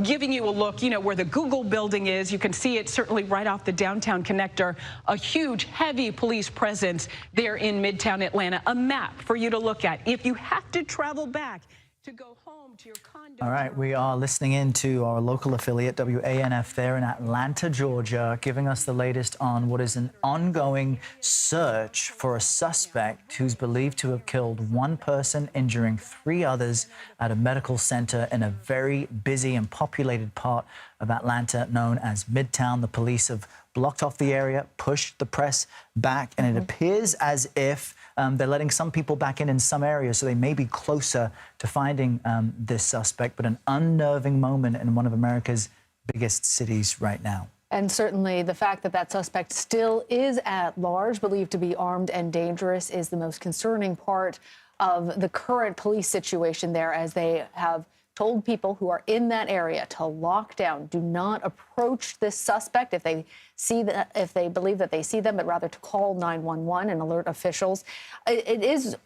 giving you a look, you know, where the Google building is. You can see it certainly right off the downtown connector. A huge, heavy police presence there in Midtown Atlanta. A map for you to look at if you have to travel back to go home to your condo. All right, we are listening in to our local affiliate, WANF, there in Atlanta, Georgia, giving us the latest on what is an ongoing search for a suspect who's believed to have killed 1 person, injuring 3 others at a medical center in a very busy and populated part of Atlanta known as Midtown. The police have blocked off the area, pushed the press back, and it appears as if they're letting some people back in some areas, so they may be closer to finding this suspect, but an unnerving moment in one of America's biggest cities right now. And certainly the fact that that suspect still is at large, believed to be armed and dangerous, is the most concerning part of the current police situation there, as they have told people who are in that area to lock down, do not approach this suspect if they see that, if they believe that they see them, but rather to call 911 and alert officials. It is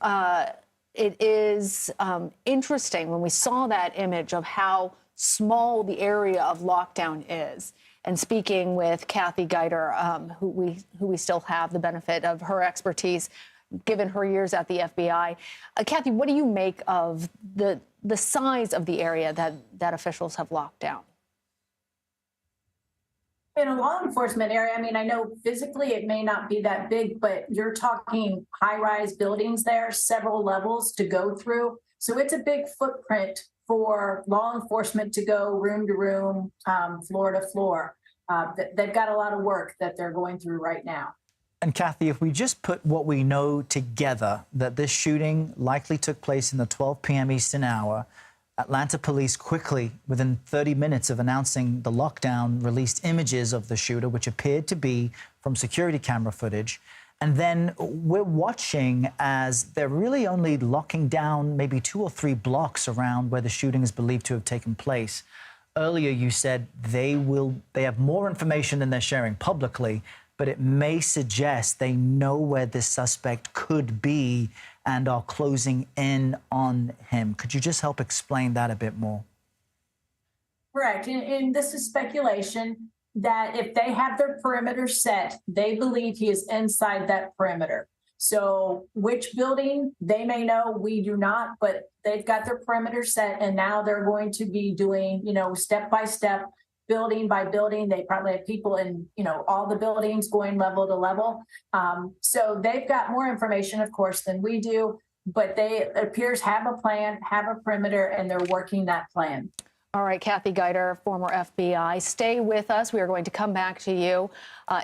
interesting when we saw that image of how small the area of lockdown is. And speaking with Kathy Geiter, who we still have the benefit of her expertise, given her years at the FBI. Kathy, what do you make of the size of the area that officials have locked down? In a law enforcement area, I mean, I know physically it may not be that big, but you're talking high-rise buildings there, several levels to go through. So it's a big footprint for law enforcement to go room to room, floor to floor. They've got a lot of work that they're going through right now. And Kathy, if we just put what we know together, that this shooting likely took place in the 12 p.m. Eastern hour, Atlanta police quickly, within 30 minutes of announcing the lockdown, released images of the shooter, which appeared to be from security camera footage. And then we're watching as they're really only locking down maybe 2 or 3 blocks around where the shooting is believed to have taken place. Earlier, you said they have more information than they're sharing publicly, but it may suggest they know where this suspect could be and are closing in on him. Could you just help explain that a bit more? Correct. And this is speculation that if they have their perimeter set, they believe he is inside that perimeter. So which building, they may know, we do not, but they've got their perimeter set, and now they're going to be doing, you know, step by step, building by building. They probably have people in, you know, all the buildings going level to level. So they've got more information, of course, than we do, but they, it appears, have a plan, have a perimeter, and they're working that plan. All right, Kathy Geiter, former FBI, stay with us. We are going to come back to you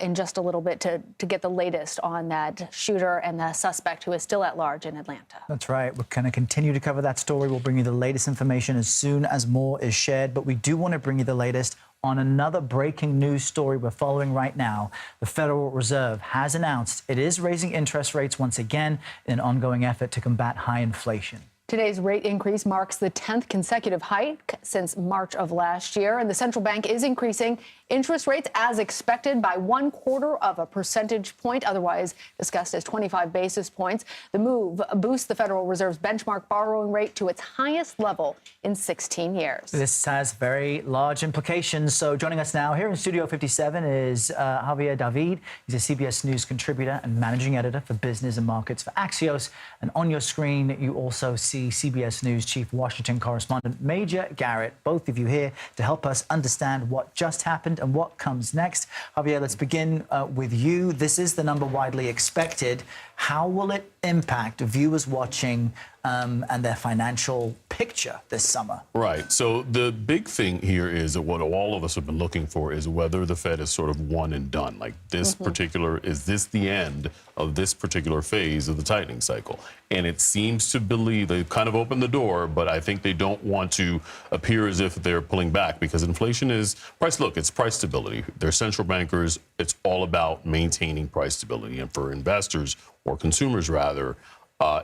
in just a little bit to get the latest on that shooter and the suspect who is still at large in Atlanta. That's right. We're going to continue to cover that story. We'll bring you the latest information as soon as more is shared. But we do want to bring you the latest on another breaking news story we're following right now. The Federal Reserve has announced it is raising interest rates once again in an ongoing effort to combat high inflation. Today's rate increase marks the 10th consecutive hike since March of last year, and the central bank is increasing interest rates as expected by 1/4 percentage point, otherwise discussed as 25 basis points. The move boosts the Federal Reserve's benchmark borrowing rate to its highest level in 16 years. This has very large implications. So joining us now here in Studio 57 is Javier David. He's a CBS News contributor and managing editor for business and markets for Axios. And on your screen, you also see CBS News chief Washington correspondent Major Garrett, both of you here to help us understand what just happened and what comes next. Javier, let's begin with you. This is the number widely expected. How will it impact viewers watching and their financial picture this summer? Right. So the big thing here is that what all of us have been looking for is whether the Fed is sort of one and done. Like this is this the end of this particular phase of the tightening cycle? And it seems to believe they've kind of opened the door, but I think they don't want to appear as if they're pulling back because inflation is price. Look, it's price stability. They're central bankers. It's all about maintaining price stability. And for investors or consumers, rather,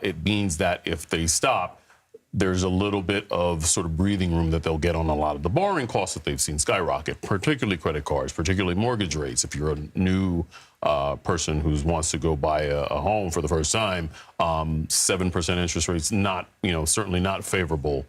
it means that if they stop, there's a little bit of sort of breathing room that they'll get on a lot of the borrowing costs that they've seen skyrocket, particularly credit cards, particularly mortgage rates. If you're a new person who wants to go buy a home for the first time, 7% interest rates, not, certainly not favorable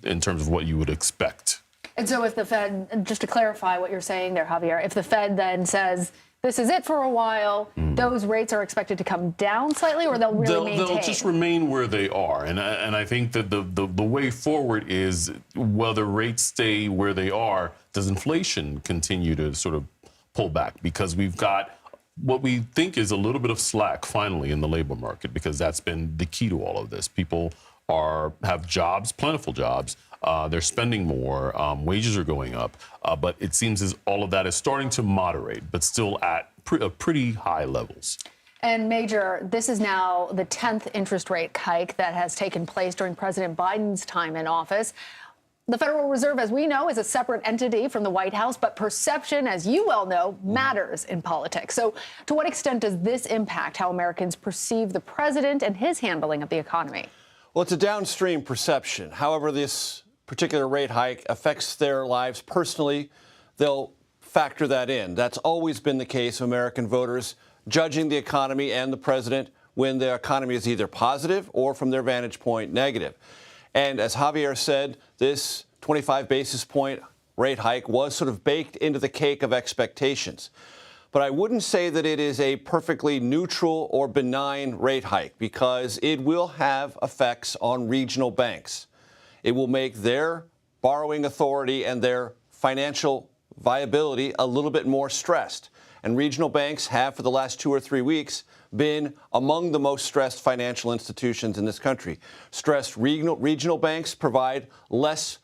in terms of what you would expect. And so if the Fed, just to clarify what you're saying there, Javier, if the Fed then says, this is it for a while, those rates are expected to come down slightly, or they'll maintain? They'll just remain where they are. And I think that the way forward is whether rates stay where they are, does inflation continue to sort of pull back? Because we've got what we think is a little bit of slack finally in the labor market, because that's been the key to all of this. People have jobs, plentiful jobs. They're spending more. Wages are going up. But it seems as all of that is starting to moderate, but still at pretty high levels. And Major, this is now the 10th interest rate hike that has taken place during President Biden's time in office. The Federal Reserve, as we know, is a separate entity from the White House, but perception, as you well know, matters in politics. So to what extent does this impact how Americans perceive the president and his handling of the economy? Well, it's a downstream perception. However, this particular rate hike affects their lives personally, they'll factor that in. That's always been the case of American voters judging the economy and the president when the economy is either positive or, from their vantage point, negative. And as Javier said, this 25 basis point rate hike was sort of baked into the cake of expectations. But I wouldn't say that it is a perfectly neutral or benign rate hike, because it will have effects on regional banks. It will make their borrowing authority and their financial viability a little bit more stressed. And regional banks have, for the last 2 or 3 weeks, been among the most stressed financial institutions in this country. Stressed regional banks provide less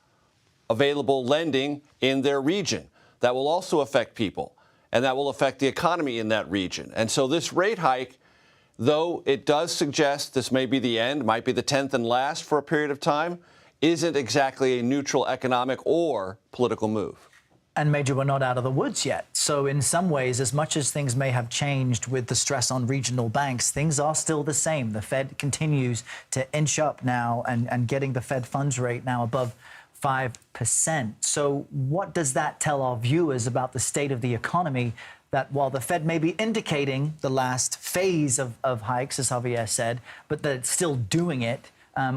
available lending in their region. That will also affect people, and that will affect the economy in that region. And so this rate hike, though it does suggest this may be the end, might be the 10th and last for a period of time, isn't exactly a neutral economic or political move. And Major, we're not out of the woods yet. So in some ways, as much as things may have changed with the stress on regional banks, things are still the same. The Fed continues to inch up now and getting the Fed funds rate now above 5%. So what does that tell our viewers about the state of the economy, that while the Fed may be indicating the last phase of hikes, as Javier said, but that it's still doing it,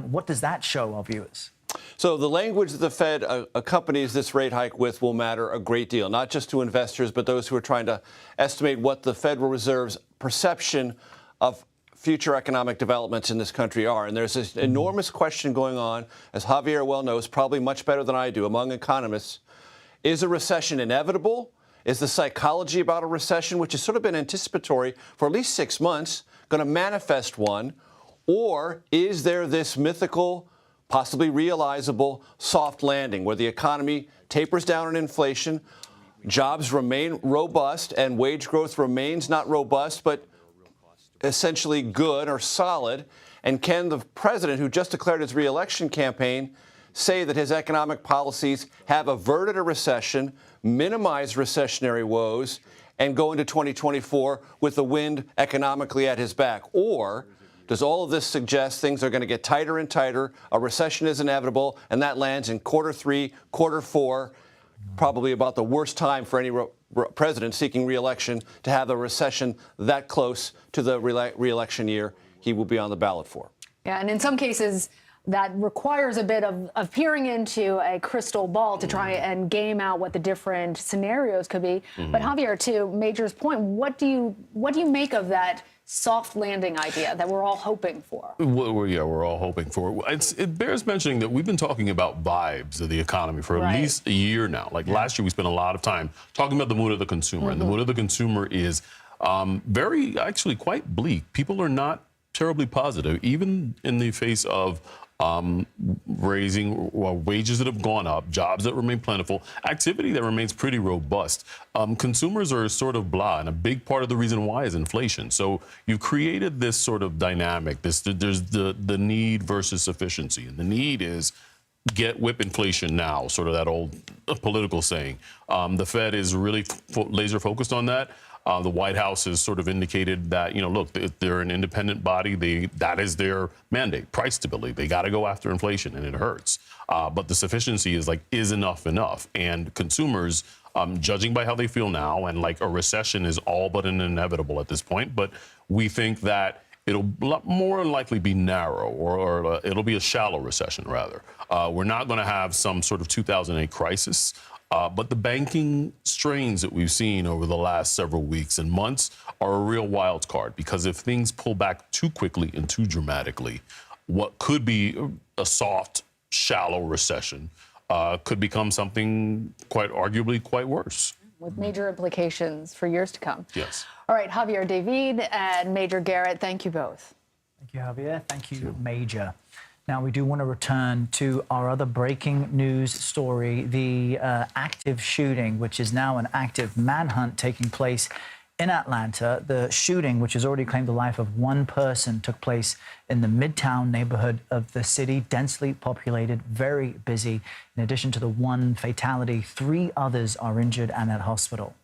what does that show our viewers? So the language that the Fed accompanies this rate hike with will matter a great deal, not just to investors, but those who are trying to estimate what the Federal Reserve's perception of future economic developments in this country are. And there's this enormous question going on, as Javier well knows, probably much better than I do, among economists. Is a recession inevitable? Is the psychology about a recession, which has sort of been anticipatory for at least 6 months, going to manifest one? Or is there this mythical, possibly realizable soft landing where the economy tapers down in inflation, jobs remain robust, and wage growth remains not robust, but essentially good or solid? And can the president, who just declared his reelection campaign, say that his economic policies have averted a recession, minimized recessionary woes, and go into 2024 with the wind economically at his back? Or Does all of this suggest things are going to get tighter and tighter, a recession is inevitable, and that lands in Q3, Q4, probably about the worst time for any president seeking re-election to have a recession that close to the re-election year he will be on the ballot for? Yeah, and in some cases, that requires a bit of peering into a crystal ball to try and game out what the different scenarios could be. But Javier, to Major's point, what do you make of that soft landing idea that we're all hoping for? Well, yeah, we're all hoping for. It bears mentioning that we've been talking about vibes of the economy for at least a year now. Like last year, we spent a lot of time talking about the mood of the consumer, and the mood of the consumer is actually quite bleak. People are not terribly positive, even in the face of raising wages that have gone up, jobs that remain plentiful, activity that remains pretty robust. Consumers are sort of blah, and a big part of the reason why is inflation. So you've created this sort of dynamic. There's the need versus sufficiency, and the need is whip inflation now, sort of that old political saying. The Fed is really laser focused on that. The White House has sort of indicated that, look, they're an independent body. That is their mandate, price stability. They got to go after inflation, and it hurts. But the sufficiency is enough. And consumers, judging by how they feel now, and a recession is all but an inevitable at this point. But we think that it'll more than likely be narrow, or it'll be a shallow recession, rather. We're not going to have some sort of 2008 crisis. But the banking strains that we've seen over the last several weeks and months are a real wild card, because if things pull back too quickly and too dramatically, what could be a soft, shallow recession could become something arguably quite worse. With major implications for years to come. Yes. All right, Javier David and Major Garrett, thank you both. Thank you, Javier. Thank you, Major. Now, we do want to return to our other breaking news story, the active shooting, which is now an active manhunt taking place in Atlanta. The shooting, which has already claimed the life of one person, took place in the Midtown neighborhood of the city, densely populated, very busy. In addition to the one fatality, 3 others are injured and at hospital.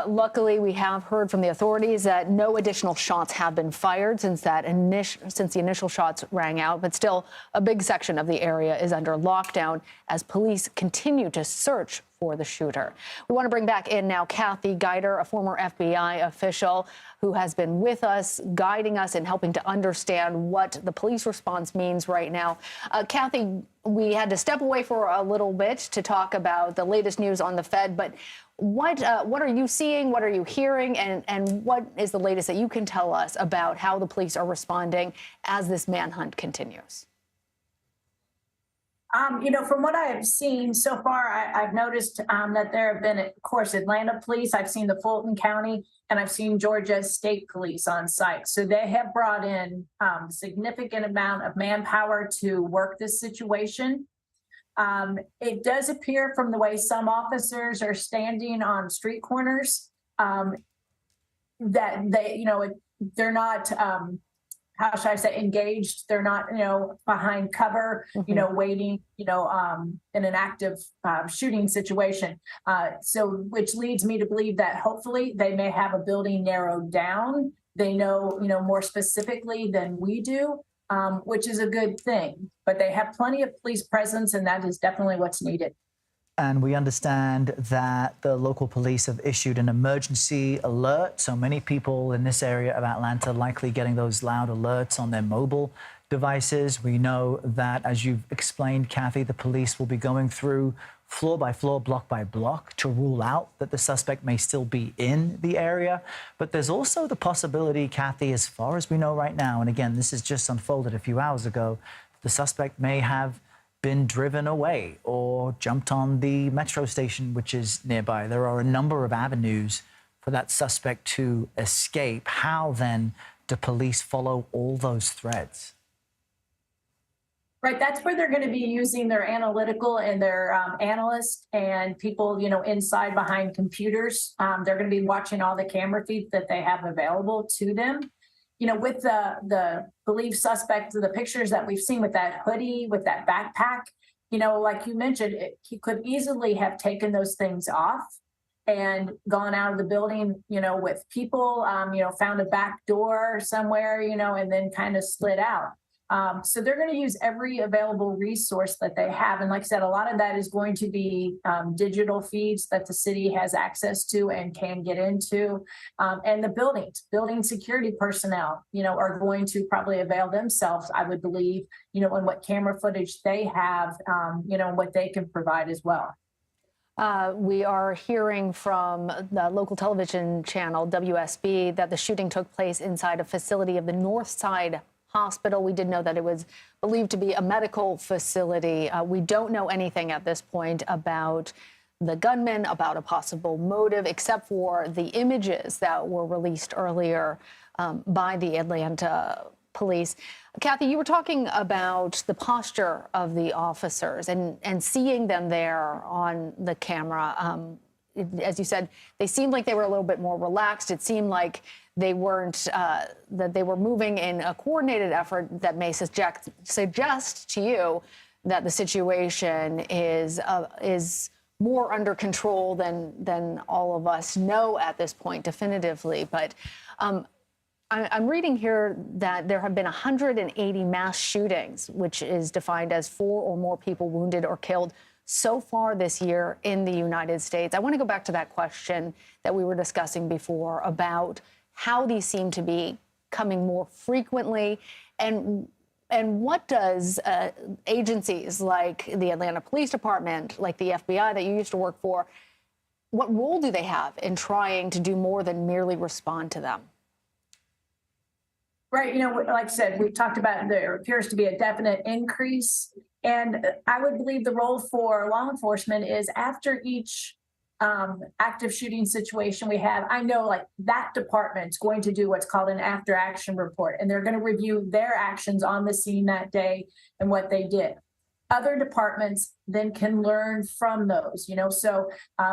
Luckily, we have heard from the authorities that no additional shots have been fired since the initial shots rang out. But still, a big section of the area is under lockdown as police continue to search for the shooter. We want to bring back in now Kathy Guider, a former FBI official who has been with us, guiding us and helping to understand what the police response means right now. Kathy, we had to step away for a little bit to talk about the latest news on the Fed, but what are you seeing? What are you hearing? And what is the latest that you can tell us about how the police are responding as this manhunt continues? From what I have seen so far, I've noticed that there have been, of course, Atlanta police. I've seen the Fulton County, and I've seen Georgia State Police on site. So they have brought in a significant amount of manpower to work this situation. It does appear from the way some officers are standing on street corners that they're not, how should I say, engaged. They're not, behind cover, waiting, in an active shooting situation. Which leads me to believe that hopefully they may have a building narrowed down. They know, more specifically than we do. Which is a good thing, but they have plenty of police presence, and that is definitely what's needed. And we understand that the local police have issued an emergency alert. So many people in this area of Atlanta likely getting those loud alerts on their mobile devices. We know that, as you've explained, Kathy, the police will be going through floor by floor, block by block, to rule out that the suspect may still be in the area. But there's also the possibility, Kathy, as far as we know right now, and again, this has just unfolded a few hours ago, the suspect may have been driven away or jumped on the metro station, which is nearby. There are a number of avenues for that suspect to escape. How then do police follow all those threads? Right, that's where they're going to be using their analytical and their analysts and people, inside behind computers. They're going to be watching all the camera feeds that they have available to them. With the believed suspect, the pictures that we've seen with that hoodie, with that backpack, like you mentioned, he could easily have taken those things off and gone out of the building, with people, found a back door somewhere, and then kind of slid out. So they're going to use every available resource that they have. And like I said, a lot of that is going to be digital feeds that the city has access to and can get into. And the building security personnel, are going to probably avail themselves, I would believe, in what camera footage they have, and what they can provide as well. We are hearing from the local television channel, WSB, that the shooting took place inside a facility of the North Side Hospital. We did know that it was believed to be a medical facility. We don't know anything at this point about the gunman, about a possible motive, except for the images that were released earlier by the Atlanta police. Kathy, you were talking about the posture of the officers and seeing them there on the camera. As you said, they seemed like they were a little bit more relaxed. It seemed like they weren't, that they were moving in a coordinated effort that may suggest to you that the situation is more under control than all of us know at this point definitively. But I'm reading here that there have been 180 mass shootings, which is defined as 4 or more people wounded or killed so far this year in the United States. I want to go back to that question that we were discussing before about how these seem to be coming more frequently, and what does agencies like the Atlanta Police Department, like the FBI that you used to work for, what role do they have in trying to do more than merely respond to them? Right. Like I said, we've talked about there appears to be a definite increase. And I would believe the role for law enforcement is after each active shooting situation we have, I know like that department's going to do what's called an after action report, and they're going to review their actions on the scene that day and what they did. Other departments then can learn from those, so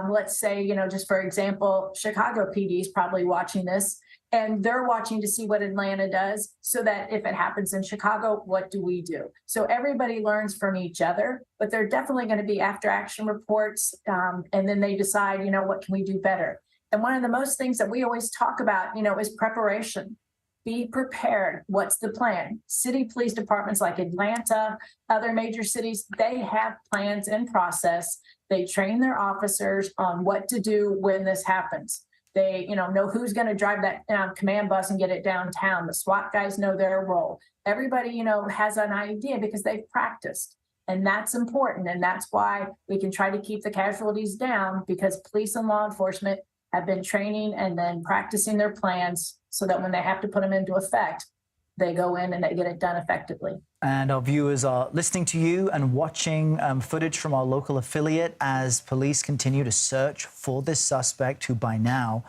let's say, just for example, Chicago PD is probably watching this, and they're watching to see what Atlanta does, so that if it happens in Chicago, what do we do? So everybody learns from each other, but they're definitely going to be after action reports. And then they decide, what can we do better? And one of the most things that we always talk about, is preparation. Be prepared. What's the plan? City police departments like Atlanta, other major cities, they have plans in process. They train their officers on what to do when this happens. They, know who's going to drive that command bus and get it downtown. The SWAT guys know their role. Everybody, has an idea because they've practiced. And that's important. And that's why we can try to keep the casualties down, because police and law enforcement have been training and then practicing their plans so that when they have to put them into effect, they go in and they get it done effectively. And our viewers are listening to you and watching footage from our local affiliate as police continue to search for this suspect, who by now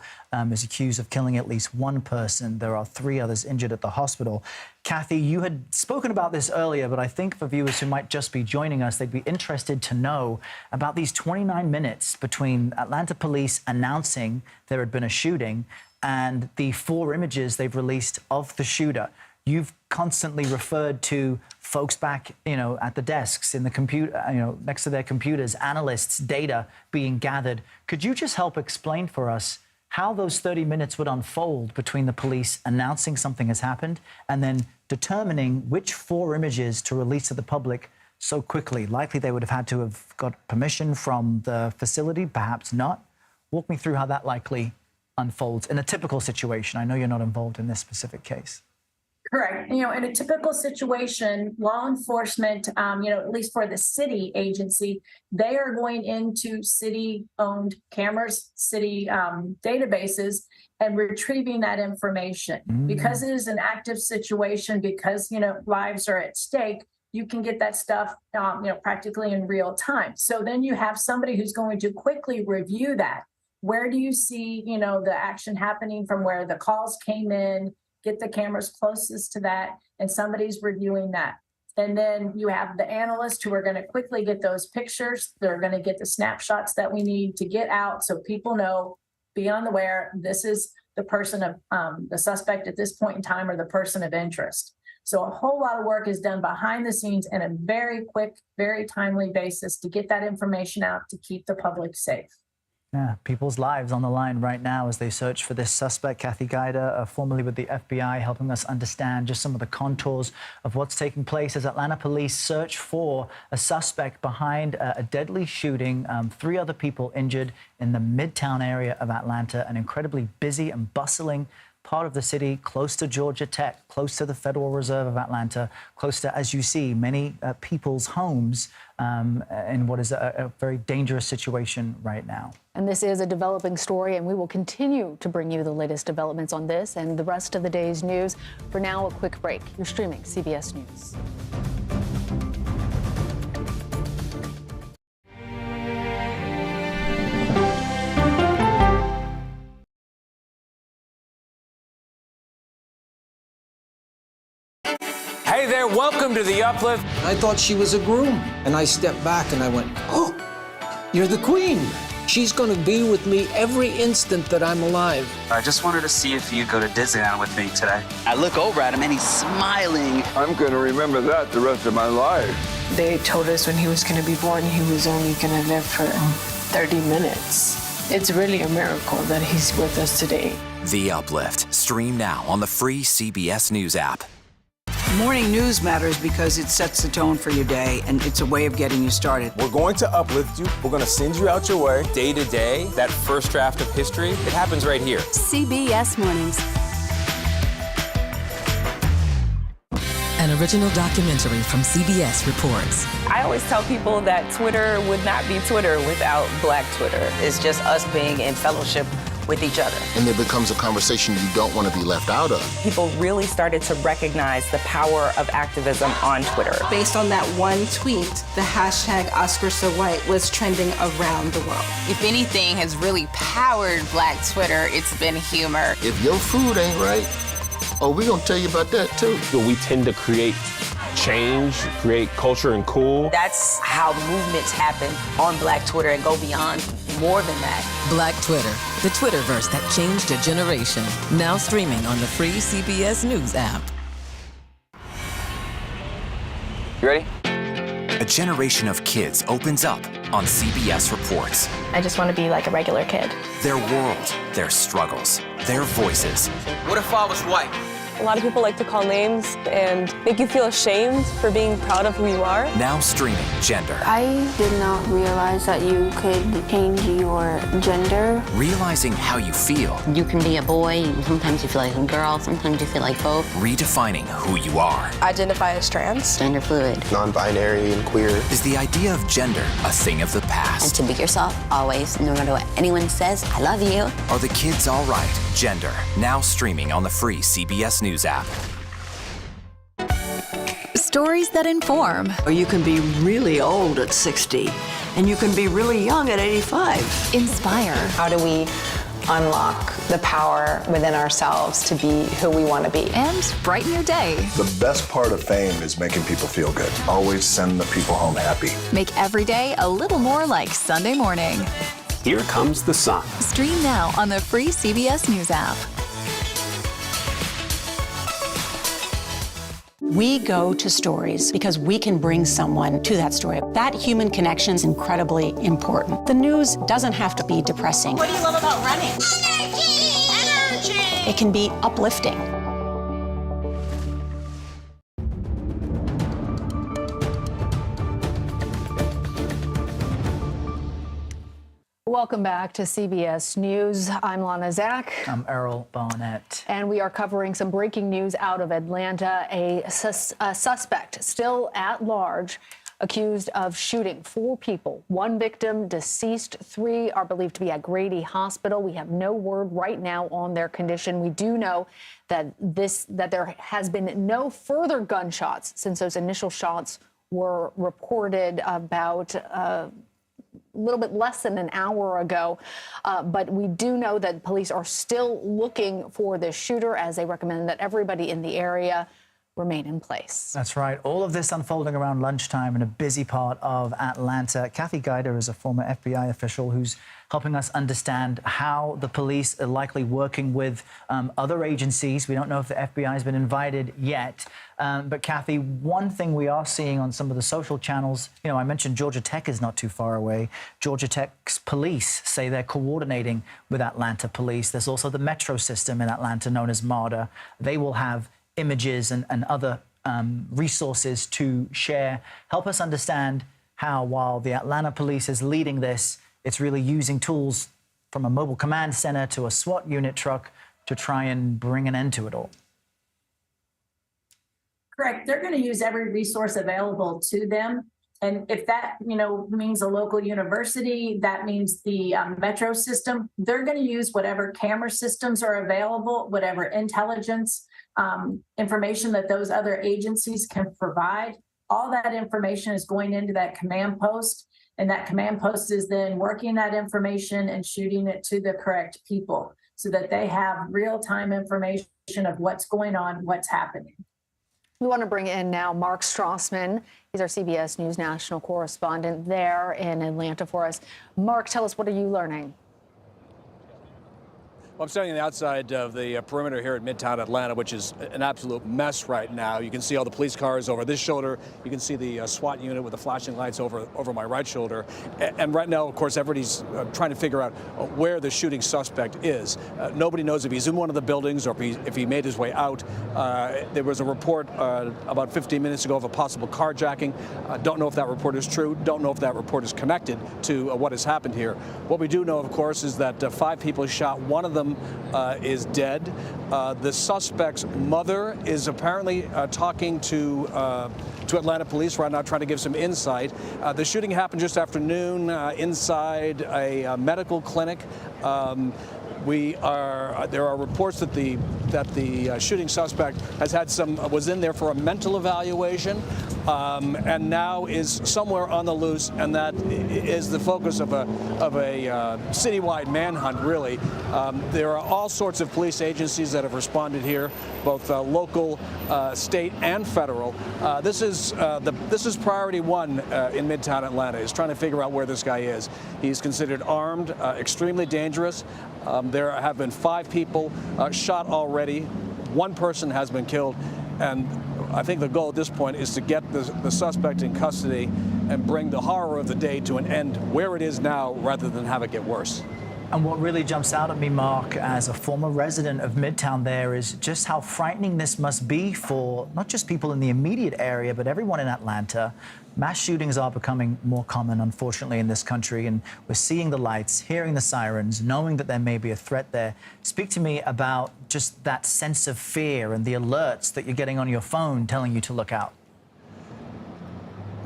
is accused of killing at least one person. There are 3 others injured at the hospital. Kathy, you had spoken about this earlier, but I think for viewers who might just be joining us, they'd be interested to know about these 29 minutes between Atlanta police announcing there had been a shooting and the 4 images they've released of the shooter. You've constantly referred to folks back, at the desks in the computer, next to their computers, analysts, data being gathered. Could you just help explain for us how those 30 minutes would unfold between the police announcing something has happened and then determining which 4 images to release to the public so quickly? Likely they would have had to have got permission from the facility, perhaps not. Walk me through how that likely unfolds in a typical situation. I know you're not involved in this specific case. Correct. In a typical situation, law enforcement, at least for the city agency, they are going into city-owned cameras, city databases, and retrieving that information. Because it is an active situation, because, lives are at stake, you can get that stuff, practically in real time. So then you have somebody who's going to quickly review that. Where do you see, the action happening from where the calls came in? Get the cameras closest to that, and somebody's reviewing that. And then you have the analysts who are going to quickly get those pictures. They're going to get the snapshots that we need to get out so people know, be unaware, this is the person of the suspect at this point in time, or the person of interest. So a whole lot of work is done behind the scenes in a very quick, very timely basis to get that information out to keep the public safe. Yeah, people's lives on the line right now as they search for this suspect. Kathy Guida, formerly with the FBI, helping us understand just some of the contours of what's taking place as Atlanta police search for a suspect behind a deadly shooting. 3 other people injured in the Midtown area of Atlanta, an incredibly busy and bustling part of the city, close to Georgia Tech, close to the Federal Reserve of Atlanta, close to, as you see, many people's homes in what is a very dangerous situation right now. And this is a developing story, and we will continue to bring you the latest developments on this and the rest of the day's news. For now, a quick break. You're streaming CBS News. Hey there, welcome to The Uplift. I thought she was a groom, and I stepped back and I went, oh, you're the queen. She's going to be with me every instant that I'm alive. I just wanted to see if you'd go to Disneyland with me today. I look over at him and he's smiling. I'm going to remember that the rest of my life. They told us when he was going to be born, he was only going to live for 30 minutes. It's really a miracle that he's with us today. The Uplift. Stream now on the free CBS News app. Morning news matters because it sets the tone for your day, and it's a way of getting you started. We're going to uplift you. We're going to send you out your way day to day. That first draft of history, it happens right here. CBS Mornings. An original documentary from CBS reports. I always tell people that Twitter would not be Twitter without Black Twitter. It's just us being in fellowship with each other. And there becomes a conversation you don't want to be left out of. People really started to recognize the power of activism on Twitter. Based on that one tweet, the hashtag #OscarSoWhite was trending around the world. If anything has really powered Black Twitter, it's been humor. If your food ain't right, oh, we're going to tell you about that too. We tend to create change, create culture and cool. That's how movements happen on Black Twitter and go beyond more than that. Black Twitter, the Twitterverse that changed a generation. Now streaming on the free CBS News app. You ready? A generation of kids opens up on CBS Reports. I just want to be like a regular kid. Their world, their struggles, their voices. What if I was white? A lot of people like to call names and make you feel ashamed for being proud of who you are. Now streaming Gender. I did not realize that you could change your gender. Realizing how you feel. You can be a boy, sometimes you feel like a girl, sometimes you feel like both. Redefining who you are. Identify as trans. Gender fluid. Non-binary and queer. Is the idea of gender a thing of the past? And to be yourself, always, no matter what anyone says, I love you. Are the kids all right? Gender. Now streaming on the free CBS News app. Stories that inform. Or you can be really old at 60, and you can be really young at 85. Inspire. How do we unlock the power within ourselves to be who we want to be? And brighten your day. The best part of fame is making people feel good. Always send the people home happy. Make every day a little more like Sunday morning. Here comes the sun. Stream now on the free CBS News app. We go to stories because we can bring someone to that story. That human connection is incredibly important. The news doesn't have to be depressing. What do you love about running? Energy! Energy! It can be uplifting. Welcome back to CBS News. I'm Lana Zach. I'm Errol Barnett. And we are covering some breaking news out of Atlanta. A suspect still at large accused of shooting 4 people. 1 victim deceased. 3 are believed to be at Grady Hospital. We have no word right now on their condition. We do know that there has been no further gunshots since those initial shots were reported about a little bit less than an hour ago. But we do know that police are still looking for this shooter, as they recommend that everybody in the area remain in place. That's right. All of this unfolding around lunchtime in a busy part of Atlanta. Kathy Guider is a former FBI official who's helping us understand how the police are likely working with other agencies. We don't know if the FBI has been invited yet. But Kathy, one thing we are seeing on some of the social channels, you know, I mentioned Georgia Tech is not too far away. Georgia Tech's police say they're coordinating with Atlanta police. There's also the metro system in Atlanta known as MARTA. They will have images and other resources to share. Help us understand how, while the Atlanta police is leading this, it's really using tools from a mobile command center to a SWAT unit truck to try and bring an end to it all. Correct. They're going to use every resource available to them. And if that, means a local university, that means the metro system, they're going to use whatever camera systems are available, whatever intelligence information that those other agencies can provide. All that information is going into that command post, and that command post is then working that information and shooting it to the correct people so that they have real-time information of what's going on, what's happening. We want to bring in now Mark Strassman. He's our CBS News national correspondent there in Atlanta for us. Mark, tell us, what are you learning? Well, I'm standing on the outside of the perimeter here at Midtown Atlanta, which is an absolute mess right now. You can see all the police cars over this shoulder. You can see the SWAT unit with the flashing lights over my right shoulder. And right now, of course, everybody's trying to figure out where the shooting suspect is. Nobody knows if he's in one of the buildings or if he made his way out. There was a report about 15 minutes ago of a possible carjacking. Don't know if that report is true. Don't know if that report is connected to what has happened here. What we do know, of course, is that 5 people shot. One of them is dead. The suspect's mother is apparently talking to Atlanta police right now, trying to give some insight. The shooting happened just after noon inside a medical clinic. There are reports that the shooting suspect was in there for a mental evaluation, and now is somewhere on the loose, and that is the focus of a citywide manhunt. Really, there are all sorts of police agencies that have responded here, both local, state, and federal. This is priority one in Midtown Atlanta, is trying to figure out where this guy is. He's considered armed, extremely dangerous. There have been 5 people shot already. 1 person has been killed. And I think the goal at this point is to get the suspect in custody and bring the horror of the day to an end where it is now, rather than have it get worse. And what really jumps out at me, Mark, as a former resident of Midtown there, is just how frightening this must be for not just people in the immediate area, but everyone in Atlanta. Mass shootings are becoming more common, unfortunately, in this country, and we're seeing the lights, hearing the sirens, knowing that there may be a threat there. Speak to me about just that sense of fear and the alerts that you're getting on your phone telling you to look out.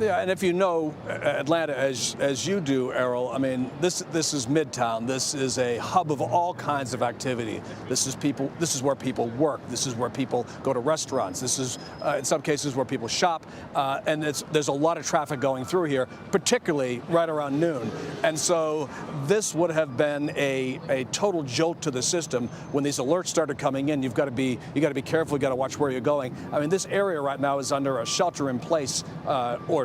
Yeah, and if you know Atlanta as you do, Errol, I mean, this is Midtown. This is a hub of all kinds of activity. This is where people work. This is where people go to restaurants. This is, in some cases, where people shop. And there's a lot of traffic going through here, particularly right around noon. And so this would have been a total jolt to the system when these alerts started coming in. You got to be careful. You got to watch where you're going. I mean, this area right now is under a shelter-in-place order.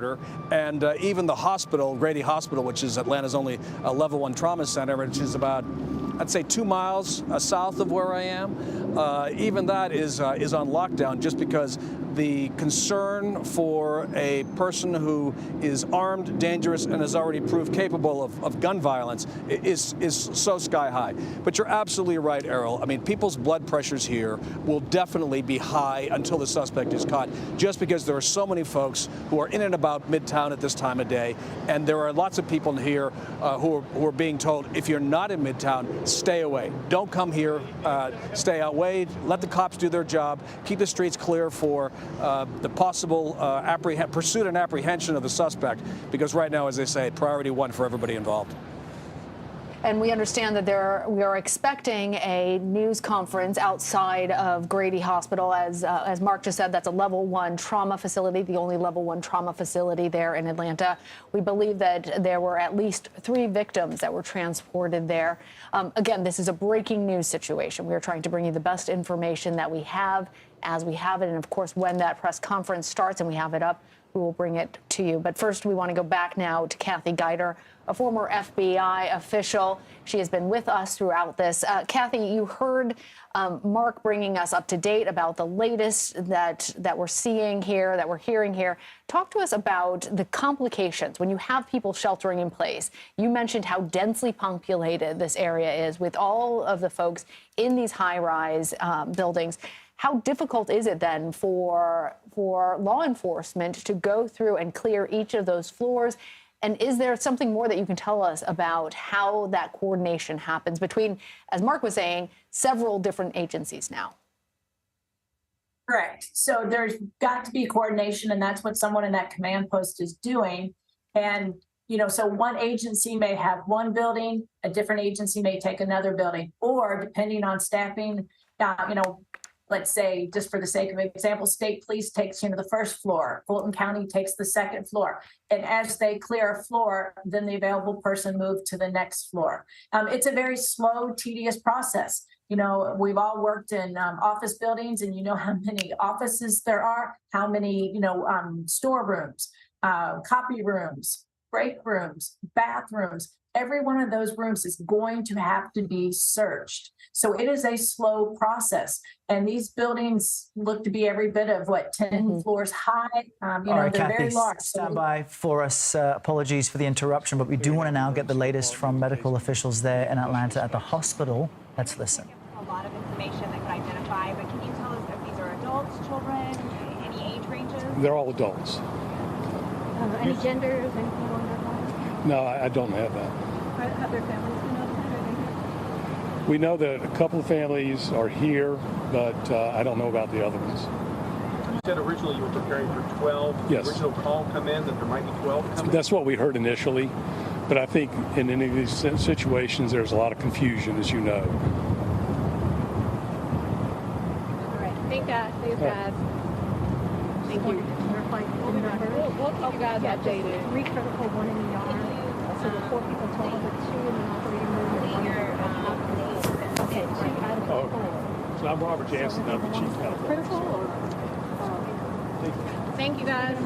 And even the hospital, Grady Hospital, which is Atlanta's only level 1 trauma center, which is about, I'd say, 2 miles south of where I am, even that is on lockdown, just because the concern for a person who is armed, dangerous, and has already proved capable of gun violence is so sky high. But you're absolutely right, Errol. I mean, people's blood pressures here will definitely be high until the suspect is caught, just because there are so many folks who are in and about Midtown at this time of day, and there are lots of people here who are being told, if you're not in Midtown, stay away. Don't come here. Stay away. Let the cops do their job. Keep the streets clear for the possible pursuit and apprehension of the suspect, because right now, as I say, priority one for everybody involved. And we understand that we are expecting a news conference outside of Grady Hospital. As Mark just said, that's a level 1 trauma facility, the only level 1 trauma facility there in Atlanta. We believe that there were at least 3 victims that were transported there. Again, this is a breaking news situation. We are trying to bring you the best information that we have as we have it. And of course, when that press conference starts and we have it up, we will bring it to you. But first, we want to go back now to Kathy Geider, a former FBI official. She has been with us throughout this. Kathy, you heard Mark bringing us up to date about the latest that we're seeing here, that we're hearing here. Talk to us about the complications when you have people sheltering in place. You mentioned how densely populated this area is with all of the folks in these high-rise buildings. How difficult is it then for law enforcement to go through and clear each of those floors? And is there something more that you can tell us about how that coordination happens between, as Mark was saying, several different agencies now? Correct. So there's got to be coordination, and that's what someone in that command post is doing. And, so one agency may have one building, a different agency may take another building, or depending on staffing, let's say, just for the sake of example, state police takes, the first floor, Fulton County takes the second floor. And as they clear a floor, then the available person moves to the next floor. It's a very slow, tedious process. We've all worked in office buildings, and you know how many offices there are, how many, storerooms, copy rooms, break rooms, bathrooms. Every one of those rooms is going to have to be searched. So it is a slow process. And these buildings look to be every bit of 10 floors high. All right, they're Kathy, very large. stand by for us. Apologies for the interruption, but we do want to now get the latest from medical officials there in Atlanta at the hospital. Let's listen. A lot of information that could identify, but can you tell us if these are adults, children, any age ranges? They're all adults. Any genders, anything along that line? No, I don't have that. Have their families been notified? We know that a couple of families are here, but I don't know about the other ones. You said originally you were preparing for 12. Yes. The original call come in that there might be 12 coming? That's what we heard initially, but I think in any of these situations there's a lot of confusion, as you know. All right. Thank God. Thank God. Thank you. We'll keep you guys updated. 3 critical, 1 in the yard. So the 4 people total, but 2 in the operating room. Okay, 2 out of 4. So I'm Robert Jansen, I'm the chief medical Critical or? Thank you guys.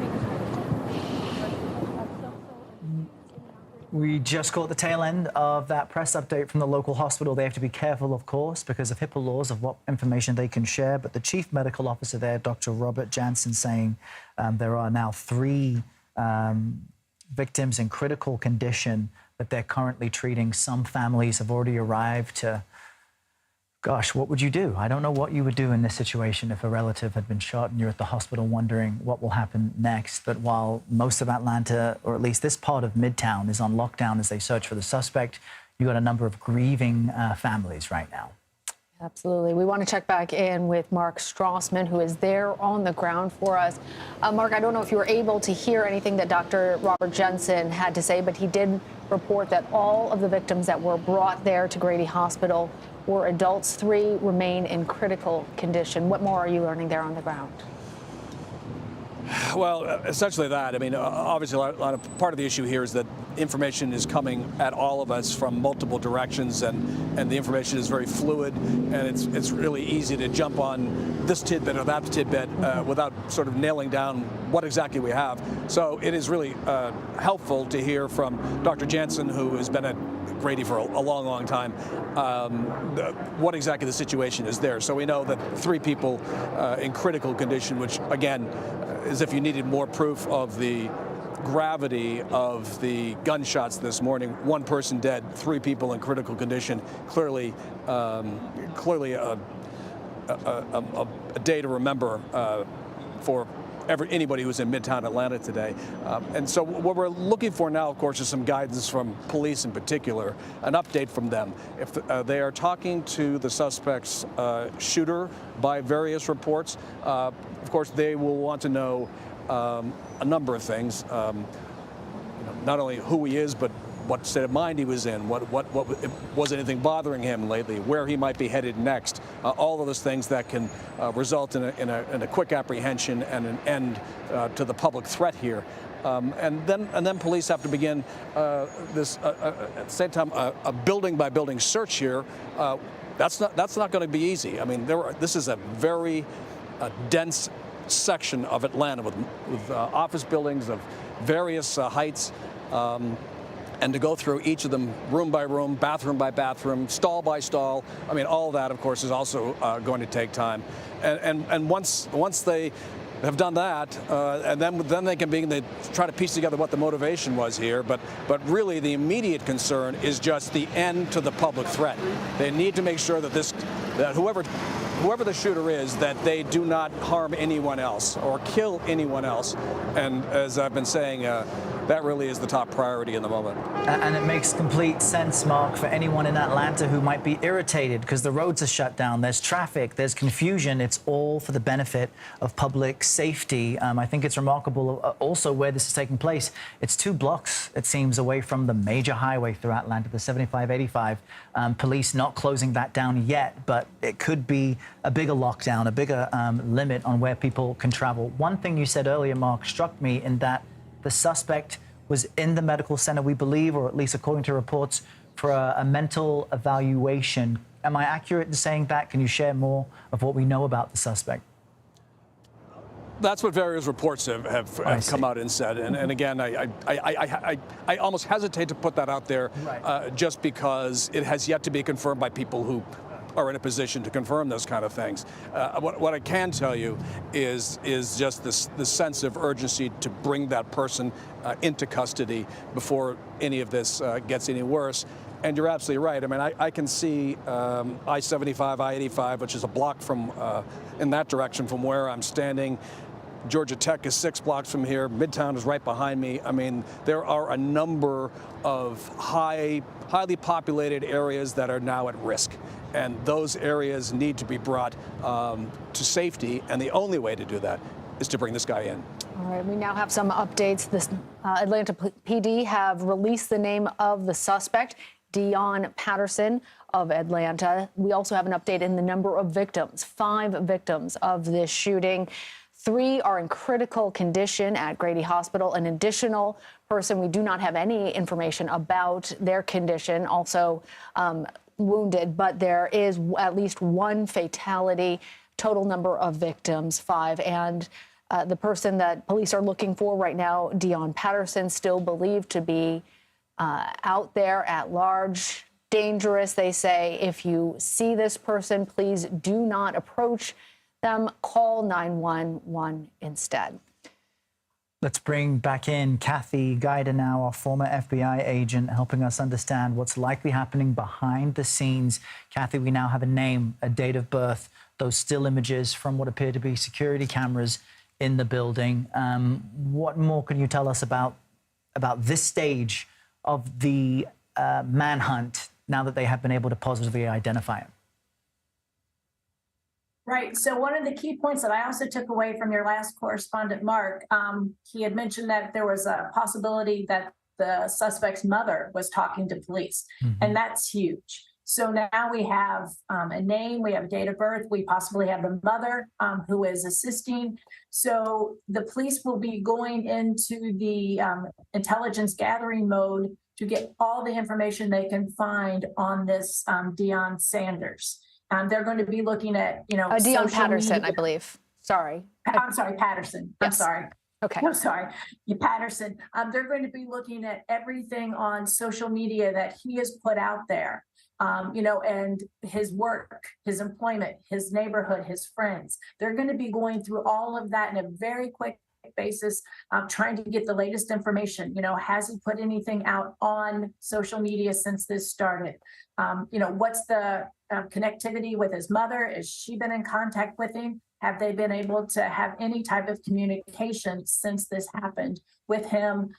We just caught the tail end of that press update from the local hospital. They have to be careful, of course, because of HIPAA laws of what information they can share. But the chief medical officer there, Dr. Robert Jansen, saying there are now 3 victims in critical condition that they're currently treating. Some families have already arrived to... Gosh, what would you do? I don't know what you would do in this situation if a relative had been shot and you're at the hospital wondering what will happen next. But while most of Atlanta, or at least this part of Midtown, is on lockdown as they search for the suspect, you got a number of grieving families right now. Absolutely. We want to check back in with Mark Strassman, who is there on the ground for us. Mark, I don't know if you were able to hear anything that Dr. Robert Jensen had to say, but he did report that all of the victims that were brought there to Grady Hospital were adults. 3 remain in critical condition. What more are you learning there on the ground? Well, essentially that. I mean, obviously, part of the issue here is that information is coming at all of us from multiple directions, and the information is very fluid, and it's really easy to jump on this tidbit or that tidbit without sort of nailing down what exactly we have. So it is really helpful to hear from Dr. Jansen, who has been at Grady for a long, long time, what exactly the situation is there. So we know that 3 people in critical condition, which again, as if you needed more proof of the gravity of the gunshots this morning. 1 person dead, 3 people in critical condition. Clearly a day to remember for anybody who's in Midtown Atlanta today. And so what we're looking for now, of course, is some guidance from police in particular, an update from them. If they are talking to the suspect's shooter by various reports, of course, they will want to know a number of things, not only who he is, but what state of mind he was in, what was anything bothering him lately, where he might be headed next, all of those things that can result in a quick apprehension and an end to the public threat here. And then police have to begin this at the same time a building by building search here. That's not going to be easy. I mean, this is a very dense section of Atlanta with office buildings of various heights. And to go through each of them room by room, bathroom by bathroom, stall by stall. I mean, all that, of course, is also going to take time. And once they have done that, and then they can begin to try to piece together what the motivation was here. But really, the immediate concern is just the end to the public threat. They need to make sure that whoever the shooter is, that they do not harm anyone else or kill anyone else. And as I've been saying, that really is the top priority in the moment. And it makes complete sense, Mark, for anyone in Atlanta who might be irritated because the roads are shut down, there's traffic, there's confusion. It's all for the benefit of public safety. I think it's remarkable also where this is taking place. It's 2 blocks, it seems, away from the major highway through Atlanta, the 75-85. Police not closing that down yet, but it could be a bigger lockdown, a bigger limit on where people can travel. One thing you said earlier, Mark, struck me in that the suspect was in the medical center, we believe, or at least according to reports, for a mental evaluation. Am I accurate in saying that? Can you share more of what we know about the suspect? That's what various reports have come out and said. And again, I almost hesitate to put that out there just because it has yet to be confirmed by people who are in a position to confirm those kind of things. What I can tell you is just the sense of urgency to bring that person into custody before any of this gets any worse. And you're absolutely right. I mean, I can see I-75, I-85, which is a block from in that direction from where I'm standing. Georgia Tech is 6 blocks from here. Midtown is right behind me. I mean, there are a number of highly populated areas that are now at risk. And those areas need to be brought to safety. And the only way to do that is to bring this guy in. All right, we now have some updates. This Atlanta PD have released the name of the suspect, Dion Patterson of Atlanta. We also have an update in the number of victims, 5 victims of this shooting. 3 are in critical condition at Grady Hospital. An additional person, we do not have any information about their condition, also wounded, but there is at least 1 fatality. Total number of victims, 5. And the person that police are looking for right now, Dion Patterson, still believed to be out there at large, dangerous. They say if you see this person, please do not approach them, call 911 instead. Let's bring back in Kathy Guider now, our former FBI agent, helping us understand what's likely happening behind the scenes. Kathy, we now have a name, a date of birth, those still images from what appear to be security cameras in the building. What more can you tell us about this stage of the manhunt now that they have been able to positively identify him? Right. So one of the key points that I also took away from your last correspondent, Mark, he had mentioned that there was a possibility that the suspect's mother was talking to police, and that's huge. So now we have a name, we have a date of birth, we possibly have the mother who is assisting. So the police will be going into the intelligence gathering mode to get all the information they can find on this Dion Sanders. They're going to be looking at, Dion Patterson, media. I believe. Sorry. I'm sorry, Patterson. Yes. I'm sorry. Okay. I'm sorry. Patterson. They're going to be looking at everything on social media that he has put out there, and his work, his employment, his neighborhood, his friends. They're going to be going through all of that in a very quick basis, trying to get the latest information. Has he put anything out on social media since this started? What's the connectivity with his mother? Has she been in contact with him? Have they been able to have any type of communication since this happened with him,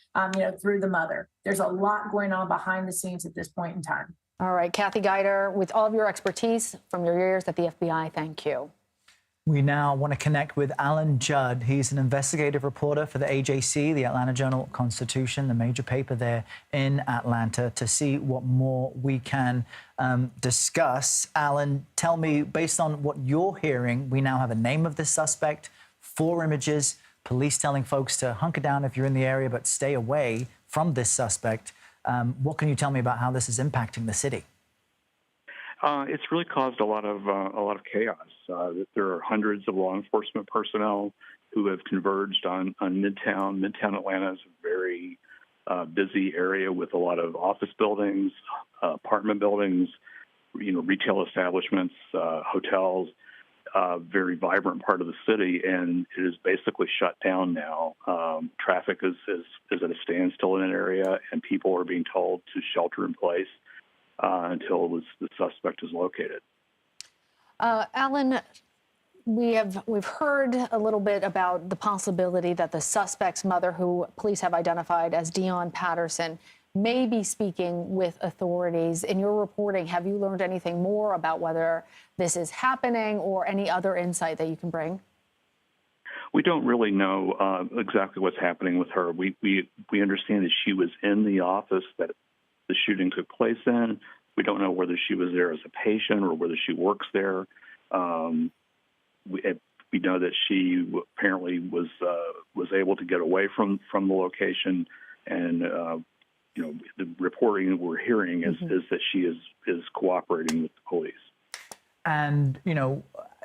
through the mother? There's a lot going on behind the scenes at this point in time. All right, Kathy Guider, with all of your expertise from your years at the FBI, thank you. We now want to connect with Alan Judd. He's an investigative reporter for the AJC, the Atlanta Journal-Constitution, the major paper there in Atlanta, to see what more we can discuss. Alan, tell me, based on what you're hearing, we now have a name of the suspect, 4 images, police telling folks to hunker down if you're in the area, but stay away from this suspect. What can you tell me about how this is impacting the city? It's really caused a lot of chaos. There are hundreds of law enforcement personnel who have converged on Midtown. Midtown Atlanta is a very busy area with a lot of office buildings, apartment buildings, retail establishments, hotels. Very vibrant part of the city, and it is basically shut down now. Traffic is at a standstill in an area, and people are being told to shelter in place until the suspect is located. Alan, we've heard a little bit about the possibility that the suspect's mother, who police have identified as Dion Patterson, may be speaking with authorities. In your reporting, have you learned anything more about whether this is happening or any other insight that you can bring? We don't really know exactly what's happening with her. We understand that she was in the office that the shooting took place in. We don't know whether she was there as a patient or whether she works there. We know that she apparently was able to get away from the location, and the reporting that we're hearing is that she is cooperating with the police. And,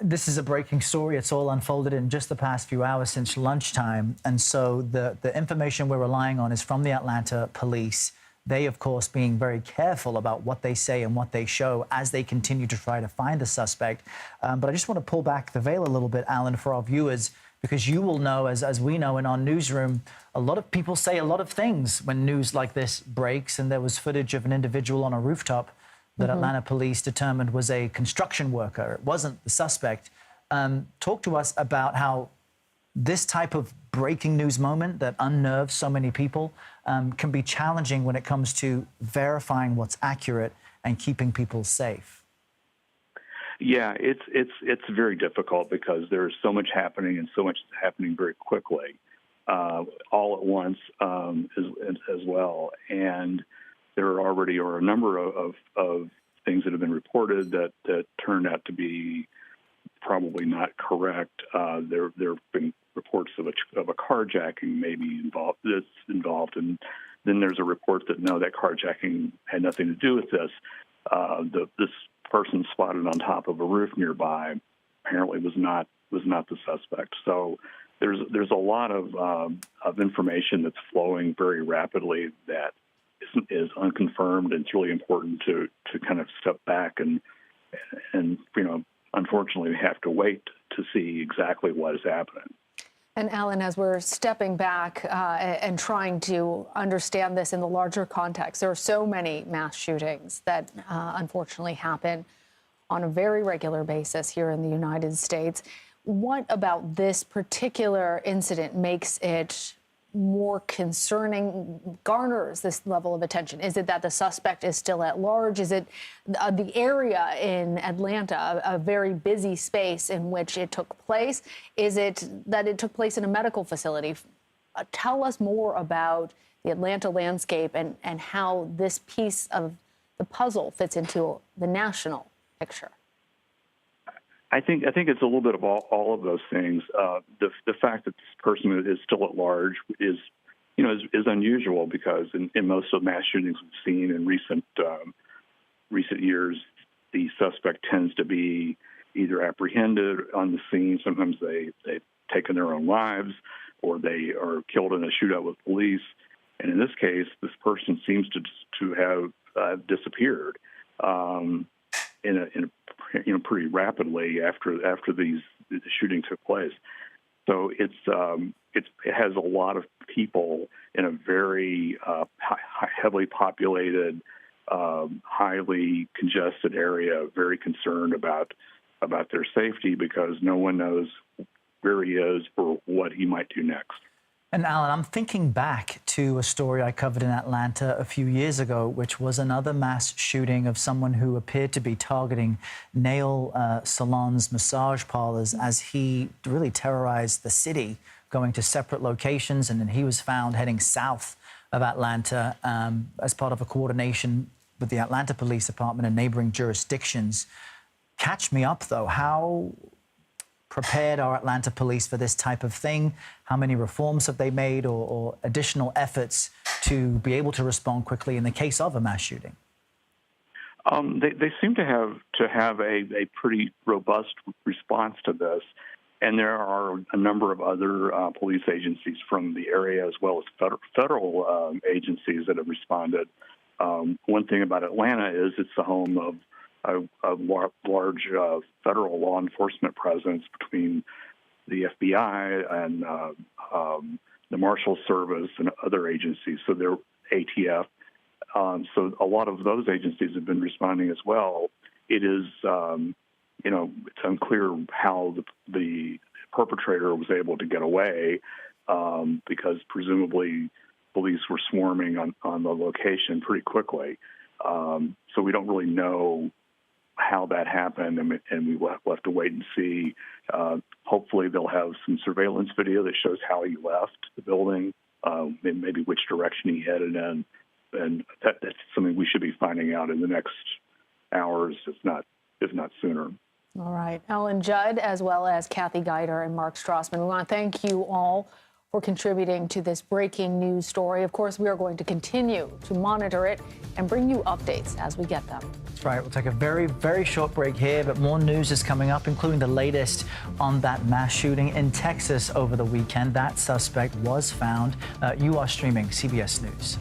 this is a breaking story. It's all unfolded in just the past few hours since lunchtime. And so the information we're relying on is from the Atlanta police. They, of course, being very careful about what they say and what they show as they continue to try to find the suspect. But I just want to pull back the veil a little bit, Alan, for our viewers, because you will know, as we know in our newsroom, a lot of people say a lot of things when news like this breaks. And there was footage of an individual on a rooftop that Atlanta police determined was a construction worker. It wasn't the suspect. Talk to us about how this type of breaking news moment that unnerves so many people can be challenging when it comes to verifying what's accurate and keeping people safe. Yeah, it's very difficult because there's so much happening and so much happening very quickly, all at once as well. And there already are a number of things that have been reported that turned out to be probably not correct. There have been reports of a carjacking maybe involved, and then there's a report that no, that carjacking had nothing to do with this. This person spotted on top of a roof nearby apparently was not the suspect. So there's a lot of information that's flowing very rapidly that is unconfirmed, and it's really important to kind of step back and unfortunately we have to wait to see exactly what is happening. And Alan, as we're stepping back and trying to understand this in the larger context, there are so many mass shootings that unfortunately happen on a very regular basis here in the United States. What about this particular incident makes it more concerning, garners this level of attention? Is it that the suspect is still at large? Is it the area in Atlanta, a very busy space in which it took place? Is it that it took place in a medical facility? Tell us more about the Atlanta landscape and how this piece of the puzzle fits into the national picture. I think it's a little bit of all of those things. The fact that this person is still at large is unusual because in most of mass shootings we've seen in recent years, the suspect tends to be either apprehended on the scene. Sometimes they've taken their own lives, or they are killed in a shootout with police. And in this case, this person seems to have disappeared pretty rapidly after the shooting took place. So it has a lot of people in a very heavily populated, highly congested area, very concerned about their safety because no one knows where he is or what he might do next. And Alan, I'm thinking back to a story I covered in Atlanta a few years ago, which was another mass shooting of someone who appeared to be targeting nail salons, massage parlors, as he really terrorized the city, going to separate locations. And then he was found heading south of Atlanta as part of a coordination with the Atlanta Police Department and neighboring jurisdictions. Catch me up, though. How prepared are Atlanta police for this type of thing? How many reforms have they made or additional efforts to be able to respond quickly in the case of a mass shooting? They seem to have a pretty robust response to this, and there are a number of other police agencies from the area as well as federal agencies that have responded. One thing about Atlanta is it's the home of a large federal law enforcement presence between the FBI and the Marshal Service and other agencies, so they're ATF. So a lot of those agencies have been responding as well. It is, it's unclear how the perpetrator was able to get away because presumably police were swarming on the location pretty quickly. So we don't really know how that happened, and we will have to wait and see. Hopefully they'll have some surveillance video that shows how he left the building, maybe which direction he headed in, and that's something we should be finding out in the next hours, if not sooner. All right. Ellen Judd, as well as Kathy Geider and Mark Strassman, we want to thank you all for contributing to this breaking news story. Of course, we are going to continue to monitor it and bring you updates as we get them. That's right. We'll take a very, very short break here, but more news is coming up, including the latest on that mass shooting in Texas over the weekend. That suspect was found. You are streaming CBS News.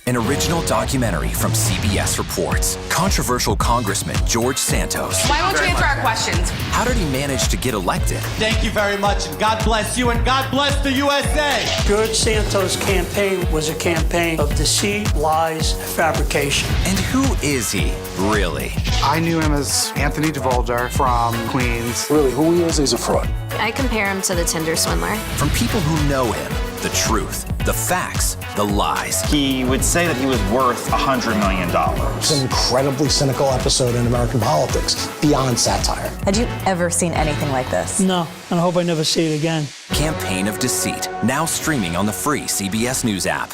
An original documentary from CBS reports. Controversial Congressman George Santos. Why won't you answer our questions? How did he manage to get elected? Thank you very much, and God bless you, and God bless the USA. George Santos' campaign was a campaign of deceit, lies, and fabrication. And who is he, really? I knew him as Anthony DeVolder from Queens. Really, who he is, he's a fraud. I compare him to the Tinder swindler. From people who know him, the truth, the facts, the lies. He would say that he was worth $100 million. It's an incredibly cynical episode in American politics, beyond satire. Had you ever seen anything like this? No, and I hope I never see it again. Campaign of Deceit, now streaming on the free CBS News app.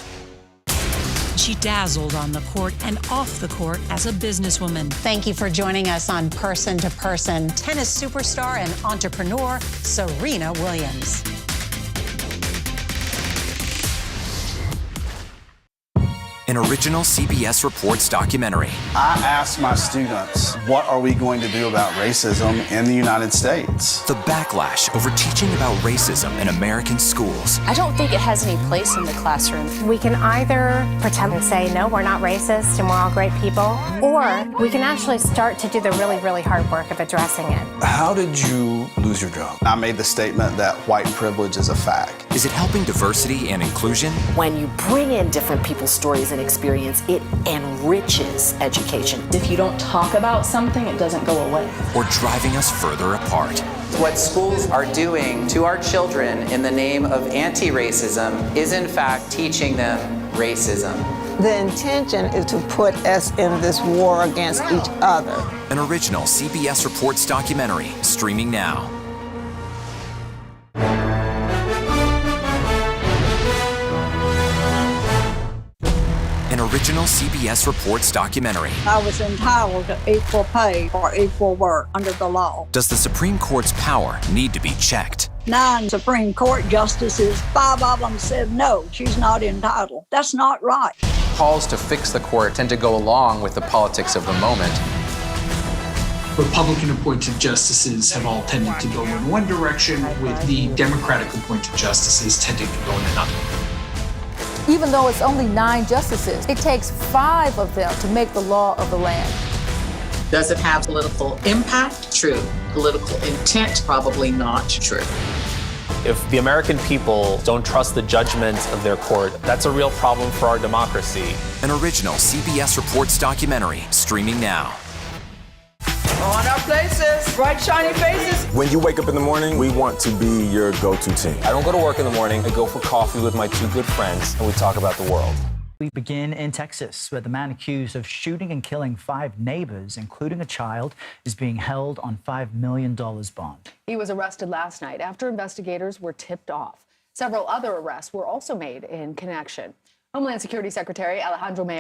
She dazzled on the court and off the court as a businesswoman. Thank you for joining us on Person to Person. Tennis superstar and entrepreneur, Serena Williams. An original CBS Reports documentary. I asked my students, what are we going to do about racism in the United States? The backlash over teaching about racism in American schools. I don't think it has any place in the classroom. We can either pretend and say, no, we're not racist and we're all great people, or we can actually start to do the really, really hard work of addressing it. How did you lose your job? I made the statement that white privilege is a fact. Is it helping diversity and inclusion? When you bring in different people's stories and experience, it enriches education. If you don't talk about something, it doesn't go away. Or driving us further apart? What schools are doing to our children in the name of anti-racism is in fact teaching them racism. The intention is to put us in this war against each other. An original CBS Reports documentary, streaming now. An original CBS Reports documentary. I was entitled to equal pay for equal work under the law. Does the Supreme Court's power need to be checked? 9 Supreme Court justices, 5 of them said no, she's not entitled. That's not right. Calls to fix the court tend to go along with the politics of the moment. Republican-appointed justices have all tended to go in one direction, with the Democratic-appointed justices tending to go in another. Even though it's only 9 justices, it takes 5 of them to make the law of the land. Does it have political impact? True. Political intent? Probably not true. If the American people don't trust the judgment of their court, that's a real problem for our democracy. An original CBS Reports documentary streaming now. On our places, bright, shiny faces. When you wake up in the morning, we want to be your go-to team. I don't go to work in the morning. I go for coffee with my two good friends, and we talk about the world. We begin in Texas, where the man accused of shooting and killing 5 neighbors, including a child, is being held on $5 million bond. He was arrested last night after investigators were tipped off. Several other arrests were also made in connection. Homeland Security Secretary Alejandro Mayorkas